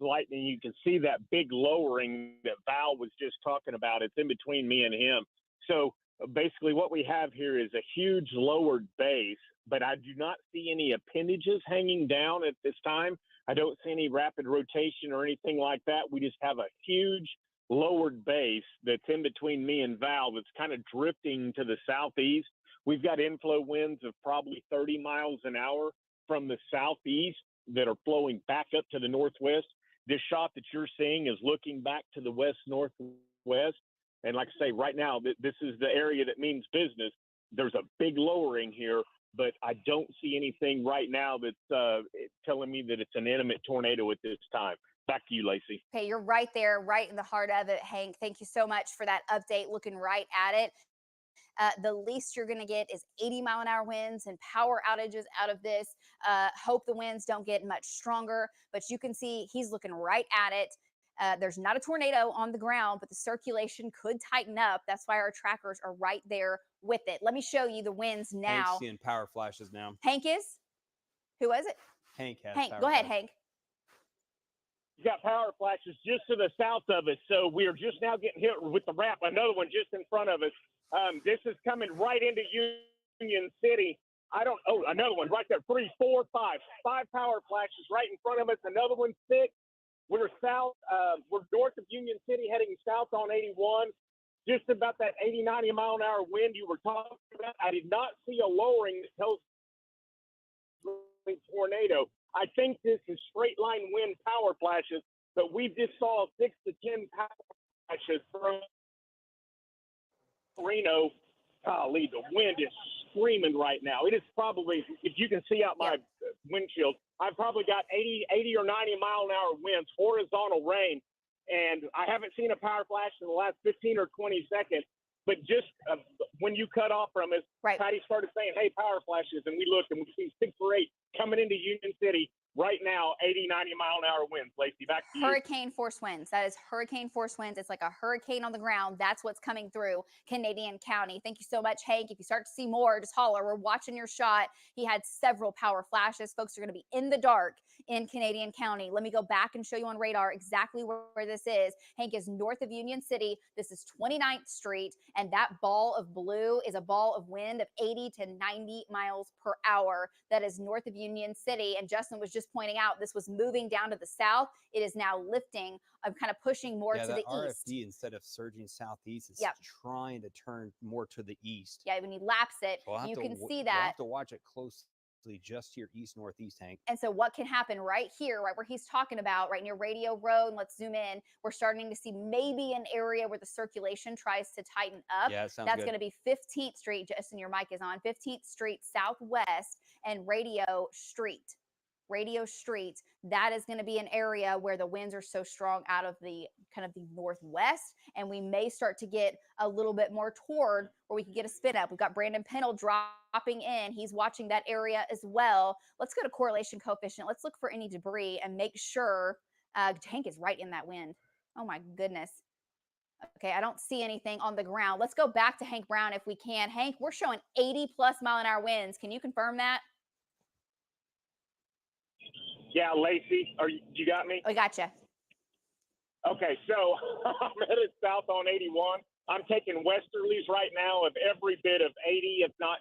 lightning. You can see that big lowering that Val was just talking about. It's in between me and him. So basically what we have here is a huge lowered base, but I do not see any appendages hanging down at this time. I don't see any rapid rotation or anything like that. We just have a huge lowered base that's in between me and Val that's kind of drifting to the southeast. We've got inflow winds of probably 30 miles an hour from the southeast that are flowing back up to the northwest. This shot that you're seeing is looking back to the west-northwest. And like I say, right now, this is the area that means business. There's a big lowering here, but I don't see anything right now that's telling me that it's an imminent tornado at this time. Back to you, Lacey. Okay, you're right there, right in the heart of it, Hank. Thank you so much for that update, looking right at it. The least you're going to get is 80-mile-an-hour winds and power outages out of this. Hope the winds don't get much stronger, but you can see he's looking right at it. There's not a tornado on the ground, but the circulation could tighten up. That's why our trackers are right there with it. Let me show you the winds now. Hank's seeing power flashes now. Hank is? Who was it? Hank has Hank, power go ahead, flashes. Hank. You got power flashes just to the south of us, so we're just now getting hit with the wrap. Another one just in front of us. This is coming right into Union City. Another one right there. 3, 4, 5. 5 power flashes right in front of us. Another one 6. We're south. We're north of Union City, heading south on 81. Just about that 80, 90 mile an hour wind you were talking about. I did not see a lowering that tells me tornado. I think this is straight line wind power flashes, but we just saw 6 to 10 power flashes from Reno. Golly, the wind is screaming right now. It is probably, if you can see out my windshield, I've probably got 80 or 90 mile an hour winds, horizontal rain, and I haven't seen a power flash in the last 15 or 20 seconds. But just when you cut off from us, Patty started saying, hey, power flashes, and we looked and we see 6 or 8 coming into Union City right now, 80, 90 mile an hour winds. Lacey, back to you. Hurricane force winds. That is hurricane force winds. It's like a hurricane on the ground. That's what's coming through Canadian County. Thank you so much, Hank. If you start to see more, just holler. We're watching your shot. He had several power flashes. Folks are going to be in the dark in Canadian County. Let me go back and show you on radar exactly where this is. Hank is north of Union City. This is 29th Street, and that ball of blue is a ball of wind of 80 to 90 miles per hour. That is north of Union City, and Justin was just pointing out this was moving down to the south. It is now lifting. I'm kind of pushing more to the east. RFD, instead of surging southeast, is trying to turn more to the east. Yeah, when you lapse it, you can see that. We'll have to watch it closely just to your east-northeast, Hank. And so what can happen right here, right where he's talking about, right near Radio Road, and let's zoom in, we're starting to see maybe an area where the circulation tries to tighten up. Yeah, sounds That's good. going to be 15th Street, Justin, your mic is on, 15th Street Southwest and Radio Street. That is going to be an area where the winds are so strong out of the kind of the northwest, and we may start to get a little bit more toward where we can get a spin up. We've got Brandon Pennell dropping in. He's watching that area as well. Let's go to correlation coefficient. Let's look for any debris and make sure Hank is right in that wind. Oh my goodness. Okay, I don't see anything on the ground. Let's go back to Hank Brown if we can. Hank, we're showing 80+ mile an hour winds. Can you confirm that? Yeah, Lacey, you got me? I gotcha. Okay, so I'm headed south on 81. I'm taking westerlies right now of every bit of 80, if not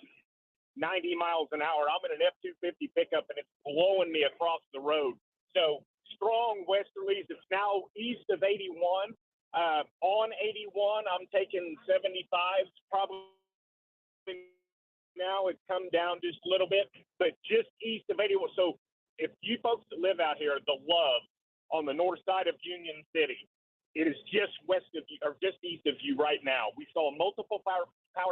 90 miles an hour. I'm in an F-250 pickup, and it's blowing me across the road. So strong westerlies. It's now east of 81. On 81, I'm taking 75s. Probably now it's come down just a little bit, but just east of 81. So if you folks that live out here, the love on the north side of Union City, it is just west of you, or just east of you right now. We saw multiple power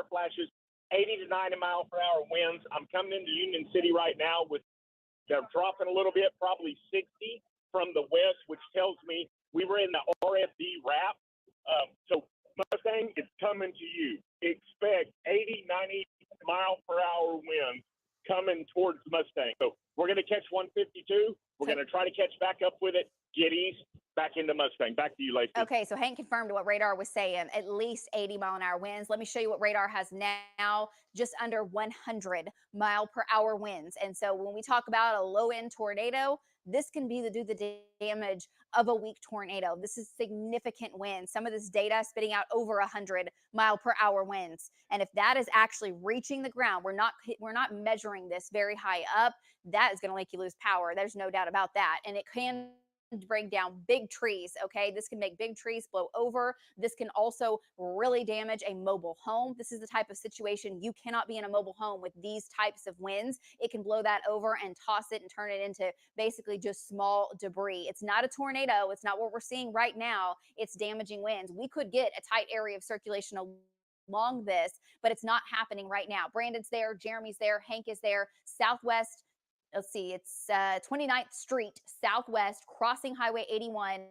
flashes, 80 to 90 mile per hour winds. I'm coming into Union City right now they're dropping a little bit, probably 60 from the west, which tells me we were in the RFD wrap. So Mustang, it's coming to you. Expect 80, 90 mile per hour winds coming towards Mustang. So we're going to catch 152. We're going to try to catch back up with it, get east, back into Mustang. Back to you, Lacey. Okay, so Hank confirmed what radar was saying, at least 80 mile an hour winds. Let me show you what radar has now, just under 100 mile per hour winds. And so when we talk about a low end tornado, this can be do the damage of a weak tornado. This is significant wind. Some of this data spitting out over 100-mile-per-hour winds. And if that is actually reaching the ground, we're not measuring this very high up, that is going to make you lose power. There's no doubt about that. And it can bring down big trees. Okay, this can make big trees blow over. This can also really damage a mobile home. This is the type of situation you cannot be in a mobile home with these types of winds. It can blow that over and toss it and turn it into basically just small debris. It's not a tornado. It's not what we're seeing right now. It's damaging winds. We could get a tight area of circulation along this, but it's not happening right now. Brandon's there, Jeremy's there, Hank is there. Southwest, let's see, it's 29th Street Southwest, crossing Highway 81.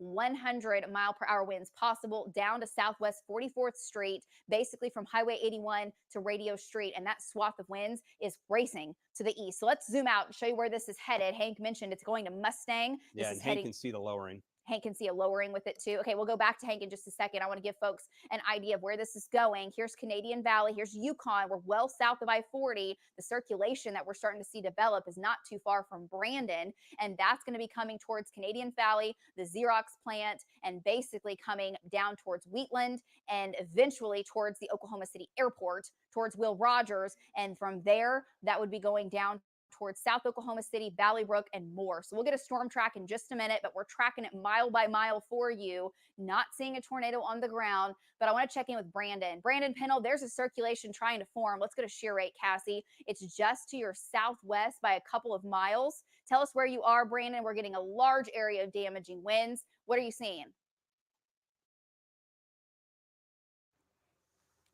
100-mile-per-hour winds possible down to Southwest 44th Street, basically from Highway 81 to Radio Street. And that swath of winds is racing to the east. So let's zoom out and show you where this is headed. Hank mentioned it's going to Mustang. Yeah, and Hank can see the lowering. Hank can see a lowering with it too. Okay, we'll go back to Hank in just a second. I want to give folks an idea of where this is going. Here's Canadian Valley. Here's Yukon. We're well south of I-40. The circulation that we're starting to see develop is not too far from Brandon, and that's going to be coming towards Canadian Valley, the Xerox plant, and basically coming down towards Wheatland and eventually towards the Oklahoma City airport, towards Will Rogers. And from there, that would be going down towards South Oklahoma City, Valley Brook, and more. So we'll get a storm track in just a minute, but we're tracking it mile by mile for you, not seeing a tornado on the ground. But I want to check in with Brandon. Brandon Pennell, there's a circulation trying to form. Let's go to shear rate, Cassie. It's just to your southwest by a couple of miles. Tell us where you are, Brandon. We're getting a large area of damaging winds. What are you seeing?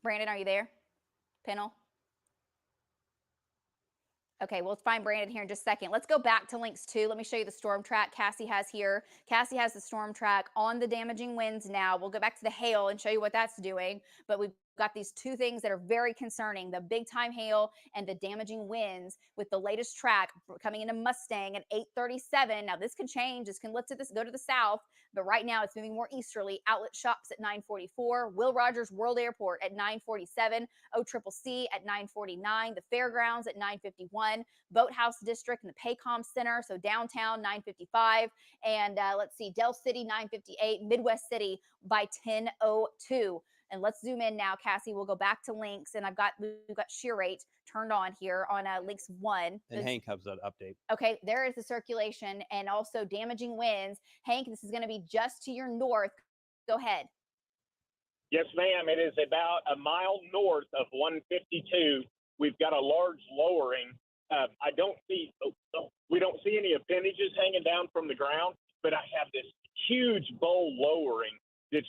Brandon, are you there? Pennell? Okay, we'll find Brandon here in just a second. Let's go back to links 2. Let me show you the storm track Cassie has here. Cassie has the storm track on the damaging winds now. We'll go back to the hail and show you what that's doing. But we've got these two things that are very concerning, the big time hail and the damaging winds with the latest track coming into Mustang at 8:37. Now this can change. This can go to the south, but right now it's moving more easterly. Outlet Shops at 9:44, Will Rogers World Airport at 9:47, OCCC at 9:49, the Fairgrounds at 9:51, Boathouse District and the Paycom Center, so downtown 9:55, and let's see, Del City 9:58, Midwest City by 10:02. And let's zoom in now, Cassie. We'll go back to links, and we've got shear rate turned on here on links 1. And Hank has that update. Okay, there is the circulation and also damaging winds. Hank, this is going to be just to your north. Go ahead. Yes, ma'am. It is about a mile north of 152. We've got a large lowering. We don't see any appendages hanging down from the ground, but I have this huge bowl lowering that's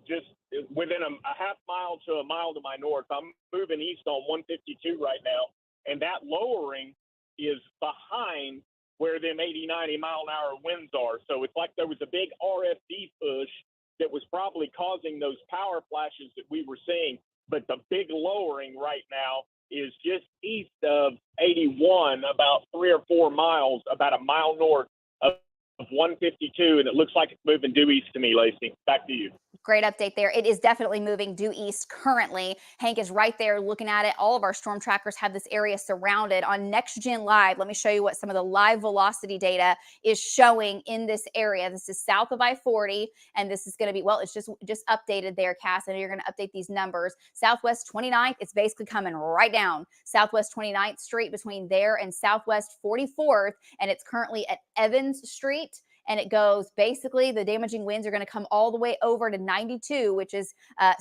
just within a half mile to a mile to my north. I'm moving east on 152 right now, and that lowering is behind where them 80, 90 mile an hour winds are. So it's like there was a big RFD push that was probably causing those power flashes that we were seeing. But the big lowering right now is just east of 81, about 3 or 4 miles, about a mile north of 152, and it looks like it's moving due east to me, Lacey. Back to you. Great update there. It is definitely moving due east currently. Hank is right there looking at it. All of our storm trackers have this area surrounded. On NextGen Live, let me show you what some of the live velocity data is showing in this area. This is south of I-40, and this is going to be, well, it's just updated there, Cass. I know you're going to update these numbers. Southwest 29th, it's basically coming right down. Southwest 29th Street between there and Southwest 44th, and it's currently at Evans Street. And it goes, basically, the damaging winds are going to come all the way over to 92, which is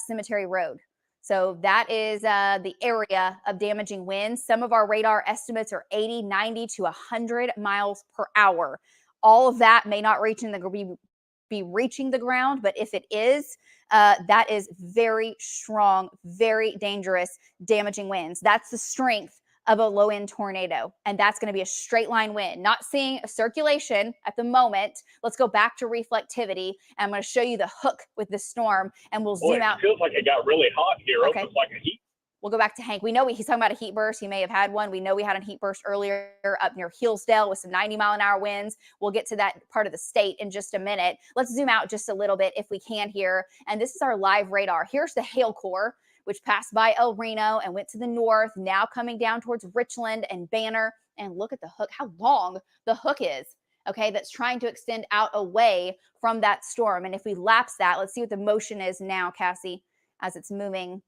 Cemetery Road. So that is the area of damaging winds. Some of our radar estimates are 80, 90 to 100 miles per hour. All of that may not be reaching the ground, but if it is, that is very strong, very dangerous, damaging winds. That's the strength of a low-end tornado, and that's going to be a straight line wind. Not seeing a circulation at the moment. Let's go back to reflectivity, and I'm going to show you the hook with the storm, and we'll zoom out. It feels like it got really hot here. Okay. Almost like a heat. We'll go back to Hank. We know he's talking about a heat burst. He may have had one. We know we had a heat burst earlier up near Hillsdale with some 90-mile-an-hour winds. We'll get to that part of the state in just a minute. Let's zoom out just a little bit if we can here, and this is our live radar. Here's the hail core, which passed by El Reno and went to the north, now coming down towards Richland and Banner and look at the hook, how long the hook is, okay, that's trying to extend out away from that storm. And if we lapse that, let's see what the motion is now, Cassie, as it's moving.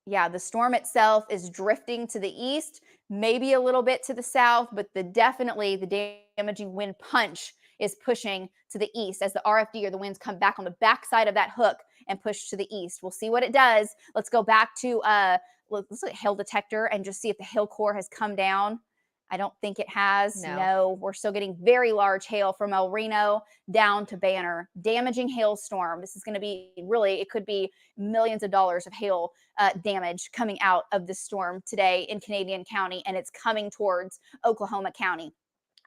Yeah, the storm itself is drifting to the east, maybe a little bit to the south, but definitely the damaging wind punch is pushing to the east as the RFD or the winds come back on the backside of that hook and push to the east. We'll see what it does. Let's go back to let's look at hail detector and just see if the hail core has come down. I don't think it has. No, we're still getting very large hail from El Reno down to Banner. Damaging hailstorm. This is going to be really, it could be millions of dollars of hail damage coming out of this storm today in Canadian County, and it's coming towards Oklahoma County.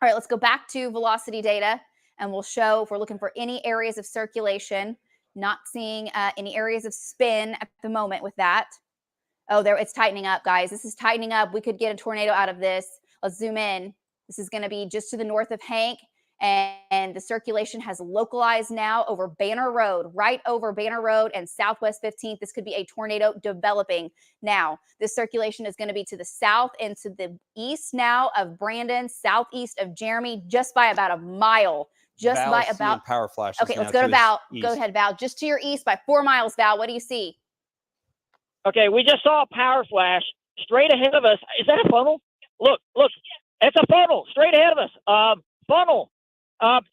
All right, let's go back to velocity data, and we'll show if we're looking for any areas of circulation. Not seeing any areas of spin at the moment with that. Oh, there, it's tightening up, guys. This is tightening up. We could get a tornado out of this. Let's zoom in. This is going to be just to the north of Hank, and the circulation has localized now over Banner Road, right over Banner Road and Southwest 15th. This could be a tornado developing now. This circulation is going to be to the south and to the east now of Brandon, southeast of Jeremy, just by about a mile. Just Val's by seeing about power flashes. Okay, let's go to Val. Go ahead, Val. Just to your east by 4 miles, Val. What do you see? Okay, we just saw a power flash straight ahead of us. Is that a funnel? Look, it's a funnel straight ahead of us. Funnel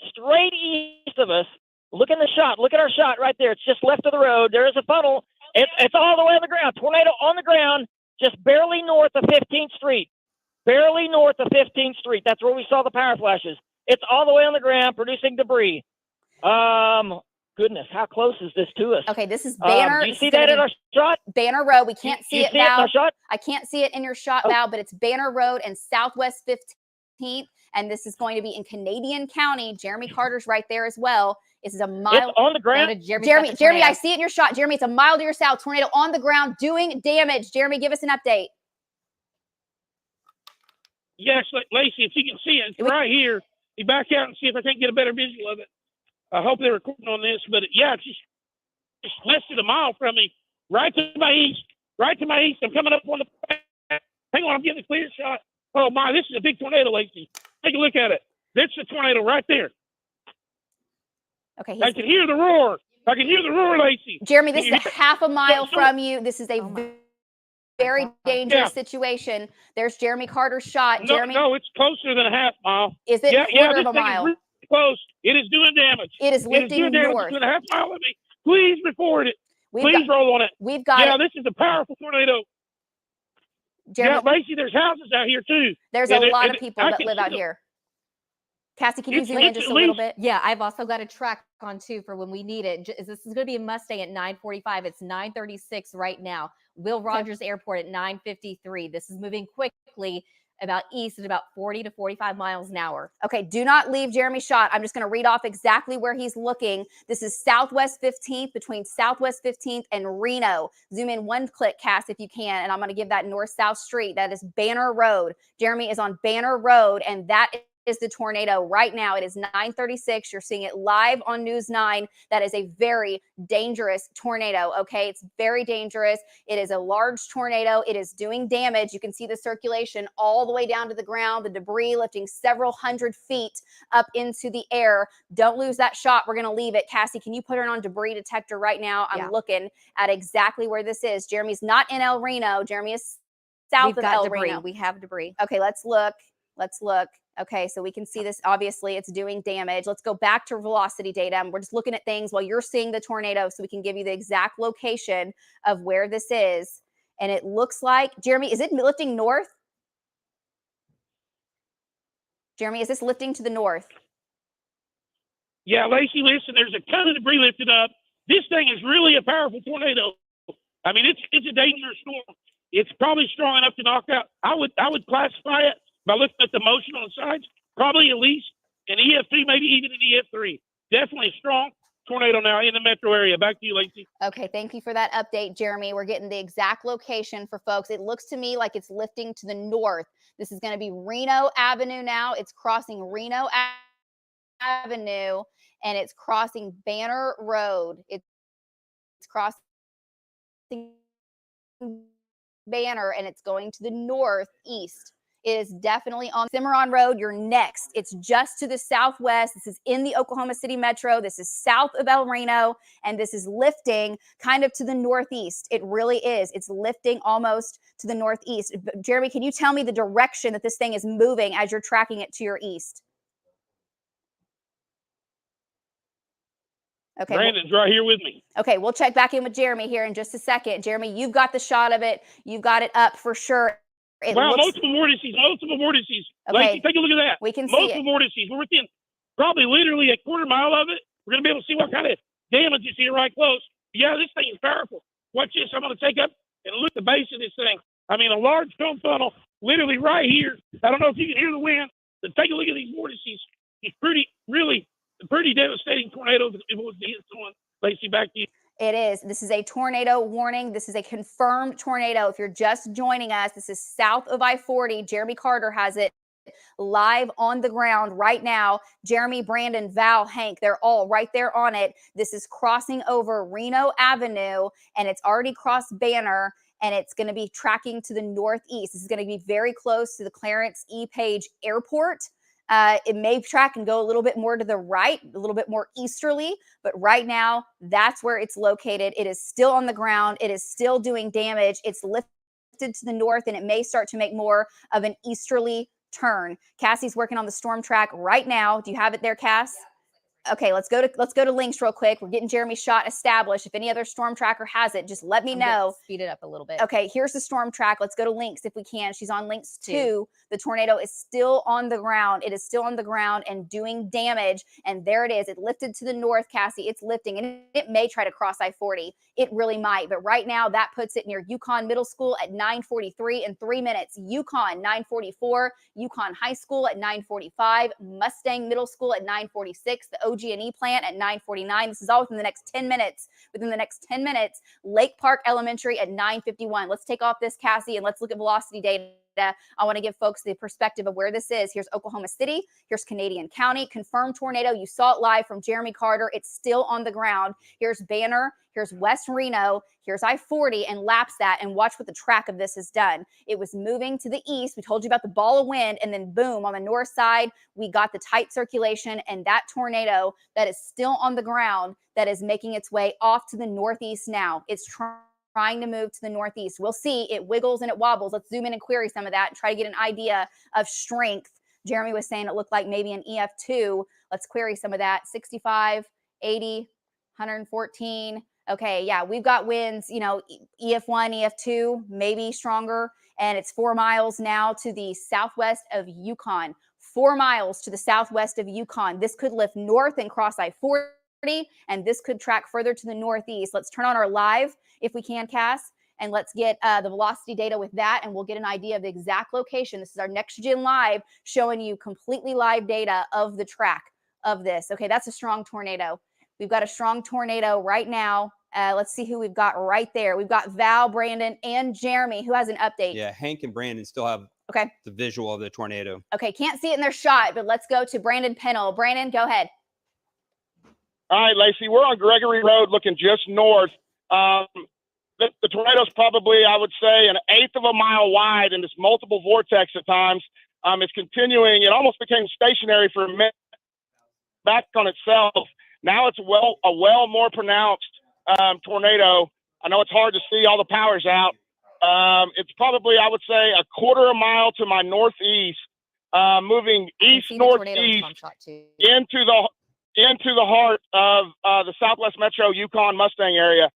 straight east of us. Look in the shot. Look at our shot right there. It's just left of the road. There is a funnel. It's all the way on the ground. Tornado on the ground, just barely north of 15th Street. Barely north of 15th Street. That's where we saw the power flashes. It's all the way on the ground, producing debris. Goodness, how close is this to us? Okay, this is Banner. Do you see that in our shot? Banner Road. We can't see it, Val. Val. In our shot? I can't see it in your shot, Val, but it's Banner Road and Southwest 15th, and this is going to be in Canadian County. Jeremy Carter's right there as well. This is a mile. It's on the ground. Jeremy, I see it in your shot. Jeremy, it's a mile to your south. Tornado on the ground doing damage. Jeremy, give us an update. Yes, Lacey, if you can see it, it's right here. You back out and see if I can't get a better visual of it. I hope they're recording on this, but yeah, it's just less than a mile from me, right to my east. Right to my east. I'm coming up on the. Hang on, I'm getting a clear shot. Oh my, this is a big tornado, Lacey. Take a look at it. That's the tornado right there. Okay, I can hear the roar. I can hear the roar, Lacey. Jeremy, this is a half a mile from you. This is a very dangerous situation. There's Jeremy Carter's shot. Jeremy, no, it's closer than a half mile. Is it quarter of a mile? Really close. It is doing damage. It is lifting north. It's a half mile of me. Please report it. Please roll on it. We've got it. This is a powerful tornado. Jeremy, yeah, Lacey, there's houses out here too. There's a lot of people that live out here. Cassie, can you zoom in just a little bit? Yeah, I've also got a track on too for when we need it. This is going to be a Mustang at 9:45. It's 9:36 right now. Will Rogers Airport at 9:53. This is moving quickly about east at about 40 to 45 miles an hour. Okay, do not leave Jeremy's shot. I'm just going to read off exactly where he's looking. This is Southwest 15th, between Southwest 15th and Reno. Zoom in one click, Cass, if you can, and I'm going to give that north-south street. That is Banner Road. Jeremy is on Banner Road, and that is the tornado right now. It is 9:36. You're seeing it live on News 9. That is a very dangerous tornado, okay? It's very dangerous. It is a large tornado. It is doing damage. You can see the circulation all the way down to the ground, the debris lifting several hundred feet up into the air. Don't lose that shot. We're going to leave it. Cassie, can you put it on debris detector right now? I'm looking at exactly where this is. Jeremy's not in El Reno. Jeremy is south of El Reno. We have debris. Okay, let's look. Let's look. Okay, so we can see this. Obviously, it's doing damage. Let's go back to velocity data. And we're just looking at things while you're seeing the tornado so we can give you the exact location of where this is. And it looks like, Jeremy, is it lifting north? Jeremy, is this lifting to the north? Yeah, Lacey, listen, there's a ton of debris lifted up. This thing is really a powerful tornado. I mean, it's a dangerous storm. It's probably strong enough to knock out. I would classify it by looking at the motion on the sides, probably at least an EF2, maybe even an EF3. Definitely a strong tornado now in the metro area. Back to you, Lacey. Okay, thank you for that update, Jeremy. We're getting the exact location for folks. It looks to me like it's lifting to the north. This is going to be Reno Avenue now. It's crossing Reno Avenue, and it's crossing Banner Road. It's crossing Banner, and it's going to the northeast. It is definitely on Cimarron Road. You're next. It's just to the southwest. This is in the Oklahoma City Metro. This is south of El Reno, and this is lifting kind of to the northeast. It really is. It's lifting almost to the northeast. Jeremy, can you tell me the direction that this thing is moving as you're tracking it to your east? Okay. Brandon's right here with me. Okay, we'll check back in with Jeremy here in just a second. Jeremy, you've got the shot of it. You've got it up for sure. Multiple vortices. Okay. Lacey, take a look at that. We can see multiple vortices. We're within probably literally a quarter mile of it. We're going to be able to see what kind of damage you see right close. Yeah, this thing is powerful. Watch this. I'm going to take up and look at the base of this thing. I mean, a large cone funnel literally right here. I don't know if you can hear the wind, but take a look at these vortices. It's pretty devastating tornado if it was to hit someone. Lacey, back to you. It is. This is a tornado warning. This is a confirmed tornado. If you're just joining us, this is south of I-40. Jeremy Carter has it live on the ground right now. Jeremy, Brandon, Val, Hank, they're all right there on it. This is crossing over Reno Avenue, and it's already crossed Banner, and it's going to be tracking to the northeast. This is going to be very close to the Clarence E. Page Airport. It may track and go a little bit more to the right, a little bit more easterly, but right now that's where it's located. It is still on the ground. It is still doing damage. It's lifted to the north, and it may start to make more of an easterly turn. Cassie's working on the storm track right now. Do you have it there, Cass? Okay, let's go to links real quick. We're getting Jeremy's shot established. If any other storm tracker has it, just let me know. Speed it up a little bit. Okay, here's the storm track. Let's go to links if we can. She's on links 2. The tornado is still on the ground. It is still on the ground and doing damage. And there it is. It lifted to the north, Cassie. It's lifting, and it may try to cross I-40. It really might. But right now, that puts it near Yukon Middle School at 9:43 in 3 minutes. Yukon 9:44. Yukon High School at 9:45. Mustang Middle School at 9:46. The OG&E plant at 9:49. This is all within the next 10 minutes. Within the next 10 minutes, Lake Park Elementary at 9:51. Let's take off this, Cassie, and let's look at velocity data. I want to give folks the perspective of where this is. Here's Oklahoma City. Here's Canadian County. Confirmed tornado. You saw it live from Jeremy Carter. It's still on the ground. Here's Banner. Here's West Reno. Here's I-40, and lapse that and watch what the track of this has done. It was moving to the east. We told you about the ball of wind, and then boom, on the north side, we got the tight circulation, and that tornado that is still on the ground that is making its way off to the northeast now. It's trying to move to the northeast. We'll see. It wiggles and it wobbles. Let's zoom in and query some of that and try to get an idea of strength. Jeremy was saying it looked like maybe an EF2. Let's query some of that. 65, 80, 114. Okay, yeah, we've got winds, EF1, EF2, maybe stronger, and it's 4 miles now to the southwest of Yukon. 4 miles to the southwest of Yukon. This could lift north and cross I-40, and this could track further to the northeast. Let's turn on our live, if we can, Cass, and let's get the velocity data with that, and we'll get an idea of the exact location. This is our Next Gen Live, showing you completely live data of the track of this. Okay, that's a strong tornado. We've got a strong tornado right now. Let's see who we've got right there. We've got Val, Brandon, and Jeremy, who has an update. Yeah, Hank and Brandon still have the visual of the tornado. Okay, can't see it in their shot, but let's go to Brandon Pennell. Brandon, go ahead. All right, Lacey, we're on Gregory Road looking just north. The tornado's probably, I would say, 1/8 of a mile wide, and it's multiple vortex at times. It's continuing. It almost became stationary for a minute, back on itself. Now it's a well more pronounced tornado. I know it's hard to see. All the power's out. It's probably, I would say, 1/4 mile to my northeast, moving east-northeast into the heart of the Southwest Metro Yukon Mustang area.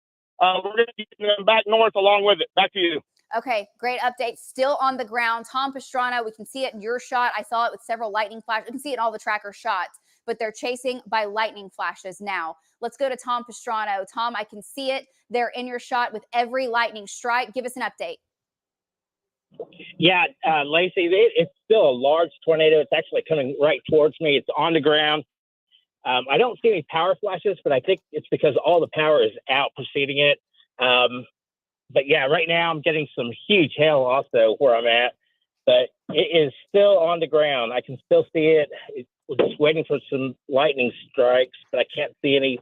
We're going to get them back north along with it. Back to you. Okay, great update. Still on the ground. Tom Pastrana, we can see it in your shot. I saw it with several lightning flashes. You can see it in all the tracker shots, but they're chasing by lightning flashes now. Let's go to Tom Pastrana. Tom, I can see it there in your shot with every lightning strike. Give us an update. Yeah, Lacey, it's still a large tornado. It's actually coming right towards me. It's on the ground. I don't see any power flashes, but I think it's because all the power is out preceding it. But yeah, right now I'm getting some huge hail also where I'm at, but it is still on the ground. I can still see it. We're just waiting for some lightning strikes, but I can't see any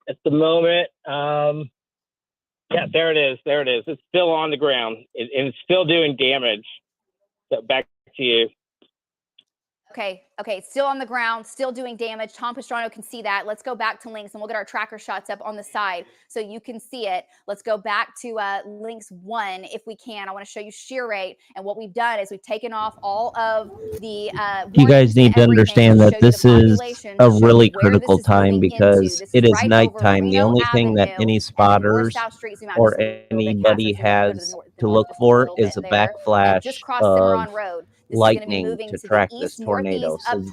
at the moment. Yeah, there it is. There it is. It's still on the ground, and it's still doing damage. back to you. Okay, it's still on the ground, still doing damage. Tom Pastrano can see that. Let's go back to Lynx and we'll get our tracker shots up on the side so you can see it. Let's go back to Lynx 1 if we can. I want to show you shear rate, and what we've done is we've taken off all of the you guys need to understand that this is a really critical time because it is nighttime. The only thing that any spotters or anybody has to look for is a backflash of lightning to track this tornado. So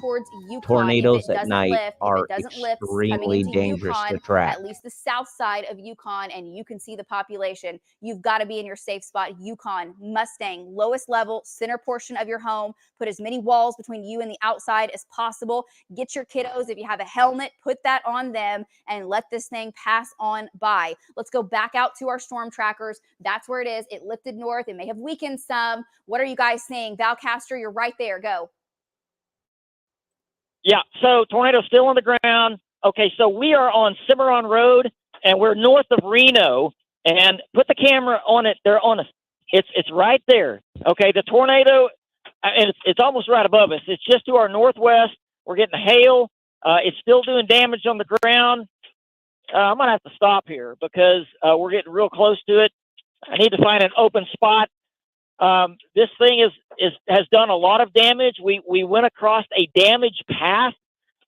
tornadoes at night are extremely dangerous to track. At least the south side of Yukon, and you can see the population. You've got to be in your safe spot. Yukon, Mustang, lowest level, center portion of your home. Put as many walls between you and the outside as possible. Get your kiddos, if you have a helmet, put that on them and let this thing pass on by. Let's go back out to our storm trackers. That's where it is. It lifted north. It may have weakened some. What are you guys seeing? Val Castro, you're right there. Go. Yeah, so tornado still on the ground. Okay, so we are on Cimarron Road, and we're north of Reno. And put the camera on it. They're on us. It's right there. Okay, the tornado, and it's almost right above us. It's just to our northwest. We're getting hail. It's still doing damage on the ground. I'm gonna have to stop here because we're getting real close to it. I need to find an open spot. This thing has done a lot of damage. We went across a damaged path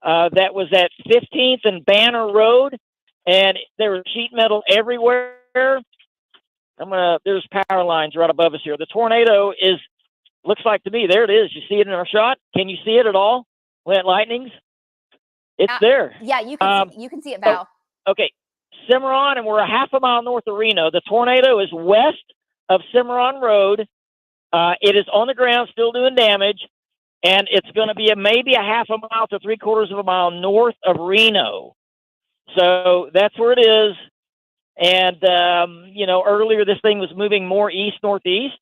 that was at 15th and Banner Road, and there was sheet metal everywhere. There's power lines right above us here. The tornado looks like to me, there it is. You see it in our shot? Can you see it at all? When it lightnings? It's there. Yeah, you can see it, Val. Okay, Cimarron, and we're a half a mile north of Reno. The tornado is west of Cimarron Road. It is on the ground, still doing damage, and it's going to be maybe a half a mile to 3/4 of a mile north of Reno. So that's where it is. And, earlier this thing was moving more east-northeast.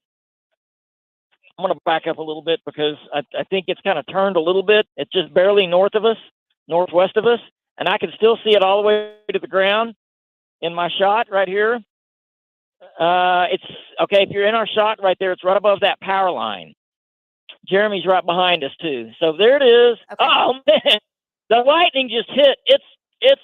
I'm going to back up a little bit because I think it's kind of turned a little bit. It's just barely north of us, northwest of us, and I can still see it all the way to the ground in my shot right here. It's okay. If you're in our shot right there, it's right above that power line. Jeremy's right behind us too. So there it is. Okay. Oh man, the lightning just hit. It's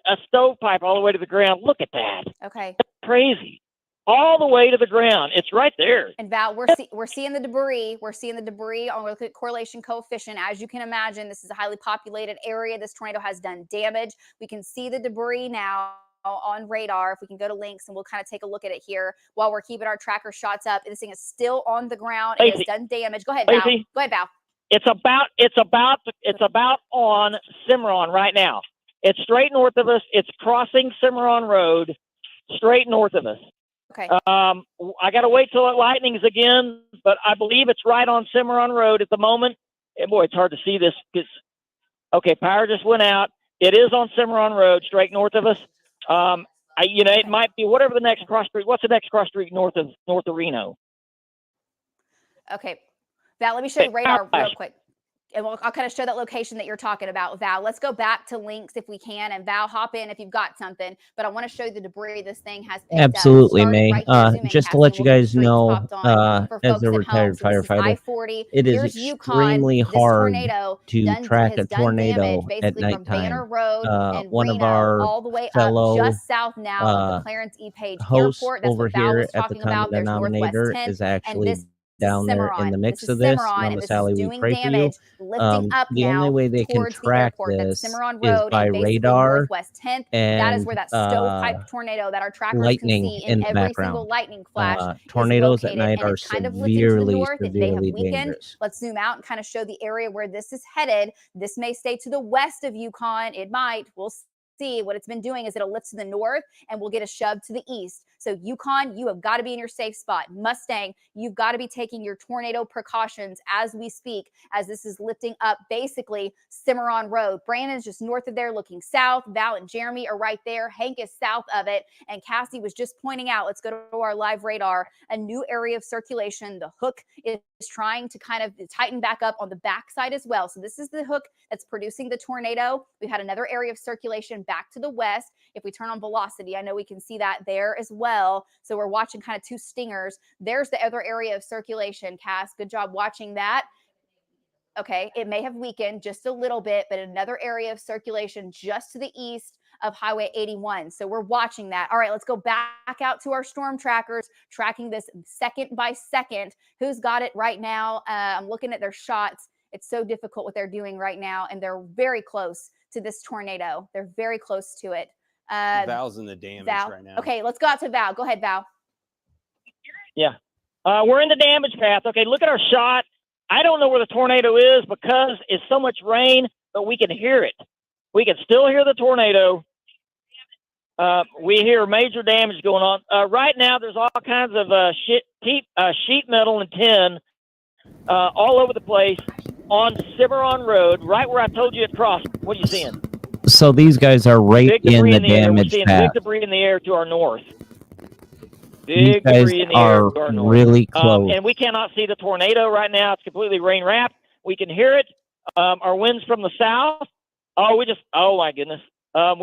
a stovepipe all the way to the ground. Look at that. Okay. That's crazy. All the way to the ground. It's right there. And Val, we're seeing the debris. We're seeing the debris on the correlation coefficient. As you can imagine, this is a highly populated area. This tornado has done damage. We can see the debris now on radar. If we can go to Lynx and we'll kind of take a look at it here while we're keeping our tracker shots up. This thing is still on the ground. It has done damage. Go ahead, Val. Go ahead, Val. It's about on Cimarron right now. It's straight north of us. It's crossing Cimarron Road, straight north of us. Okay. I got to wait till it lightnings again, but I believe it's right on Cimarron Road at the moment. And boy, it's hard to see this because, okay, power just went out. It is on Cimarron Road, straight north of us. It might be whatever the next cross street. What's the next cross street north of Reno? Okay, Val, let me show you radar real quick. And I'll kind of show that location that you're talking about, Val. Let's go back to Lynx if we can. And Val, hop in if you've got something. But I want to show you the debris this thing has picked Absolutely, up. May. Just to let you guys know, as a retired firefighter, it is extremely hard to track a tornado at nighttime. One of our all the way fellow up just south now of the Clarence E. Page hosts Airport. That's over what Val here was at the talking common about. There's denominator Northwest 10th, is actually and this down there in the mix of this. Mama Sally, we pray for you. The only way they can track this is by radar and and that is where that stovepipe tornado that our trackers lightning can see in the every background. single lightning flash. Tornadoes at night are kind of lifted to the severely, north. It may have severely weakened. dangerous. Let's zoom out and kind of show the area where this is headed. This may stay to the west of Yukon. It might. We'll see. What it's been doing is it'll lift to the north and we'll get a shove to the east. So Yukon, you have got to be in your safe spot. Mustang, you've got to be taking your tornado precautions as we speak, as this is lifting up basically Cimarron Road. Brandon's just north of there looking south. Val and Jeremy are right there. Hank is south of it. And Cassie was just pointing out, let's go to our live radar, a new area of circulation. The hook is trying to kind of tighten back up on the backside as well. So this is the hook that's producing the tornado. We've had another area of circulation back to the west. If we turn on velocity, I know we can see that there as well. So we're watching kind of two stingers. There's the other area of circulation, Cass. Good job watching that. Okay, it may have weakened just a little bit, but another area of circulation just to the east of Highway 81. So we're watching that. All right, let's go back out to our storm trackers, tracking this second by second. Who's got it right now? I'm looking at their shots. It's so difficult what they're doing right now, and they're very close to this tornado. They're very close to it. Val's in the damage right now. Okay, let's go out to Val. Go ahead, Val. Yeah. We're in the damage path. Okay, look at our shot. I don't know where the tornado is because it's so much rain, but we can hear it. We can still hear the tornado. We hear major damage going on. Right now, there's all kinds of sheet metal and tin all over the place on Cimarron Road, right where I told you it crossed. What are you seeing? So these guys are right in the damage path. path. Big debris in the air to our north. These guys are really close. And we cannot see the tornado right now. It's completely rain wrapped. We can hear it. Our winds from the south. Oh my goodness. A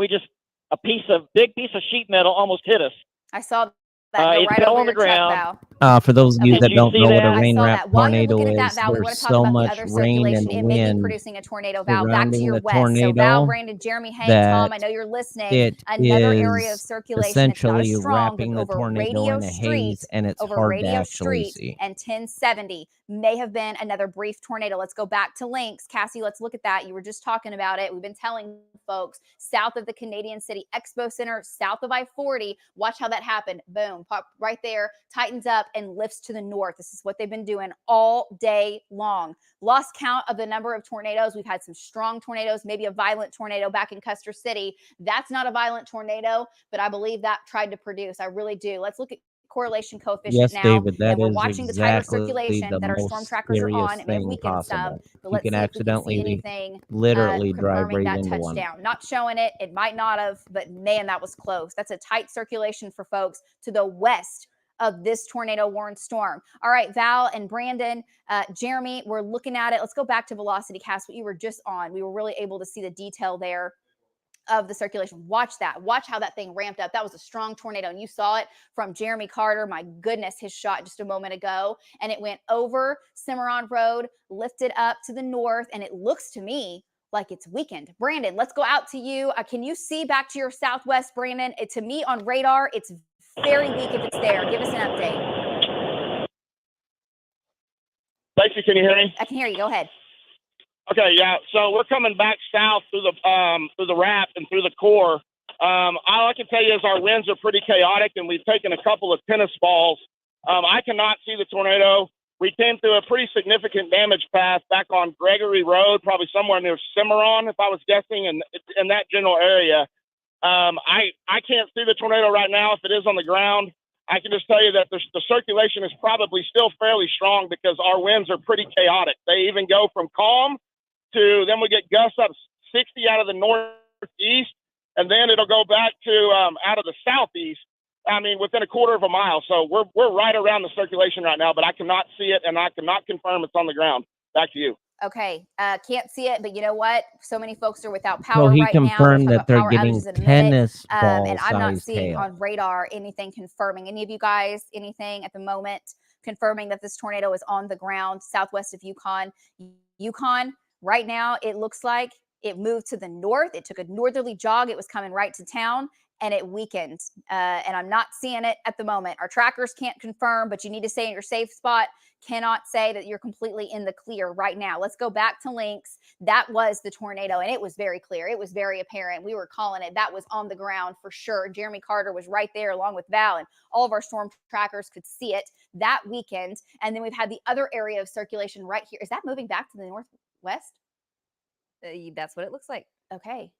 big piece of sheet metal almost hit us. I saw that. It fell on the ground. For those of you that don't know what a rain wrap tornado is, Val, there's so much rain and it wind may be producing a tornado. Val, back to your west. So Val, Brandon, Jeremy, Hank, Tom, I know you're listening. Another area of circulation. Essentially it's not strong, wrapping the tornado in a haze, and it's hard to actually see. And 1070 may have been another brief tornado. Let's go back to links. Cassie, let's look at that. You were just talking about it. We've been telling folks south of the Canadian City Expo Center, south of I-40. Watch how that happened. Boom, pop right there, tightens up and lifts to the north. This is what they've been doing all day long. Lost count of the number of tornadoes. We've had some strong tornadoes, maybe a violent tornado back in Custer City. That's not a violent tornado, but I believe that tried to produce. I really do. Let's look at correlation coefficient now. David, that and we're is watching the exactly tighter circulation the that our storm trackers are on. It may have weakened some, but let's you can see accidentally if we can see anything literally drive confirming right that into touchdown. one. Not showing it. It might not have, but man, that was close. That's a tight circulation for folks to the west of this tornado warned storm. All right, Val and Brandon, Jeremy, we're looking at it. Let's go back to Velocity Cast, what you were just on. We were really able to see the detail there of the circulation. Watch that. Watch how that thing ramped up. That was a strong tornado, and you saw it from Jeremy Carter. My goodness, his shot just a moment ago, and it went over Cimarron Road, lifted up to the north, and it looks to me like it's weakened. Brandon, let's go out to you. Can you see back to your southwest, Brandon? To me on radar, it's very weak if it's there. Give us an update. Lacey, can you hear me? I can hear you. Go ahead. Okay, yeah. So we're coming back south through the wrap and through the core. All I can tell you is our winds are pretty chaotic, and we've taken a couple of tennis balls. I cannot see the tornado. We came through a pretty significant damage path back on Gregory Road, probably somewhere near Cimarron, if I was guessing, in that general area. I can't see the tornado right now if it is on the ground. I can just tell you that the circulation is probably still fairly strong because our winds are pretty chaotic. They even go from calm to then we get gusts up 60 out of the northeast, and then it'll go back to out of the southeast. I mean, within a quarter of a mile. So we're right around the circulation right now, but I cannot see it, and I cannot confirm it's on the ground. Back to you. Okay, can't see it, but you know what? So many folks are without power he right now. confirmed that they're getting tennis ball and I'm not seeing hail on radar anything confirming. Any of you guys, anything at the moment confirming that this tornado is on the ground southwest of Yukon? Yukon, right now, it looks like it moved to the north. It took a northerly jog. It was coming right to town, and it weakened. And I'm not seeing it at the moment. Our trackers can't confirm, but you need to stay in your safe spot. Cannot say that you're completely in the clear right now. Let's go back to links. That was the tornado, and it was very clear. It was very apparent. We were calling it. That was on the ground for sure. Jeremy Carter was right there along with Val, and all of our storm trackers could see it that weekend. And then we've had the other area of circulation right here. Is that moving back to the northwest? That's what it looks like. Okay.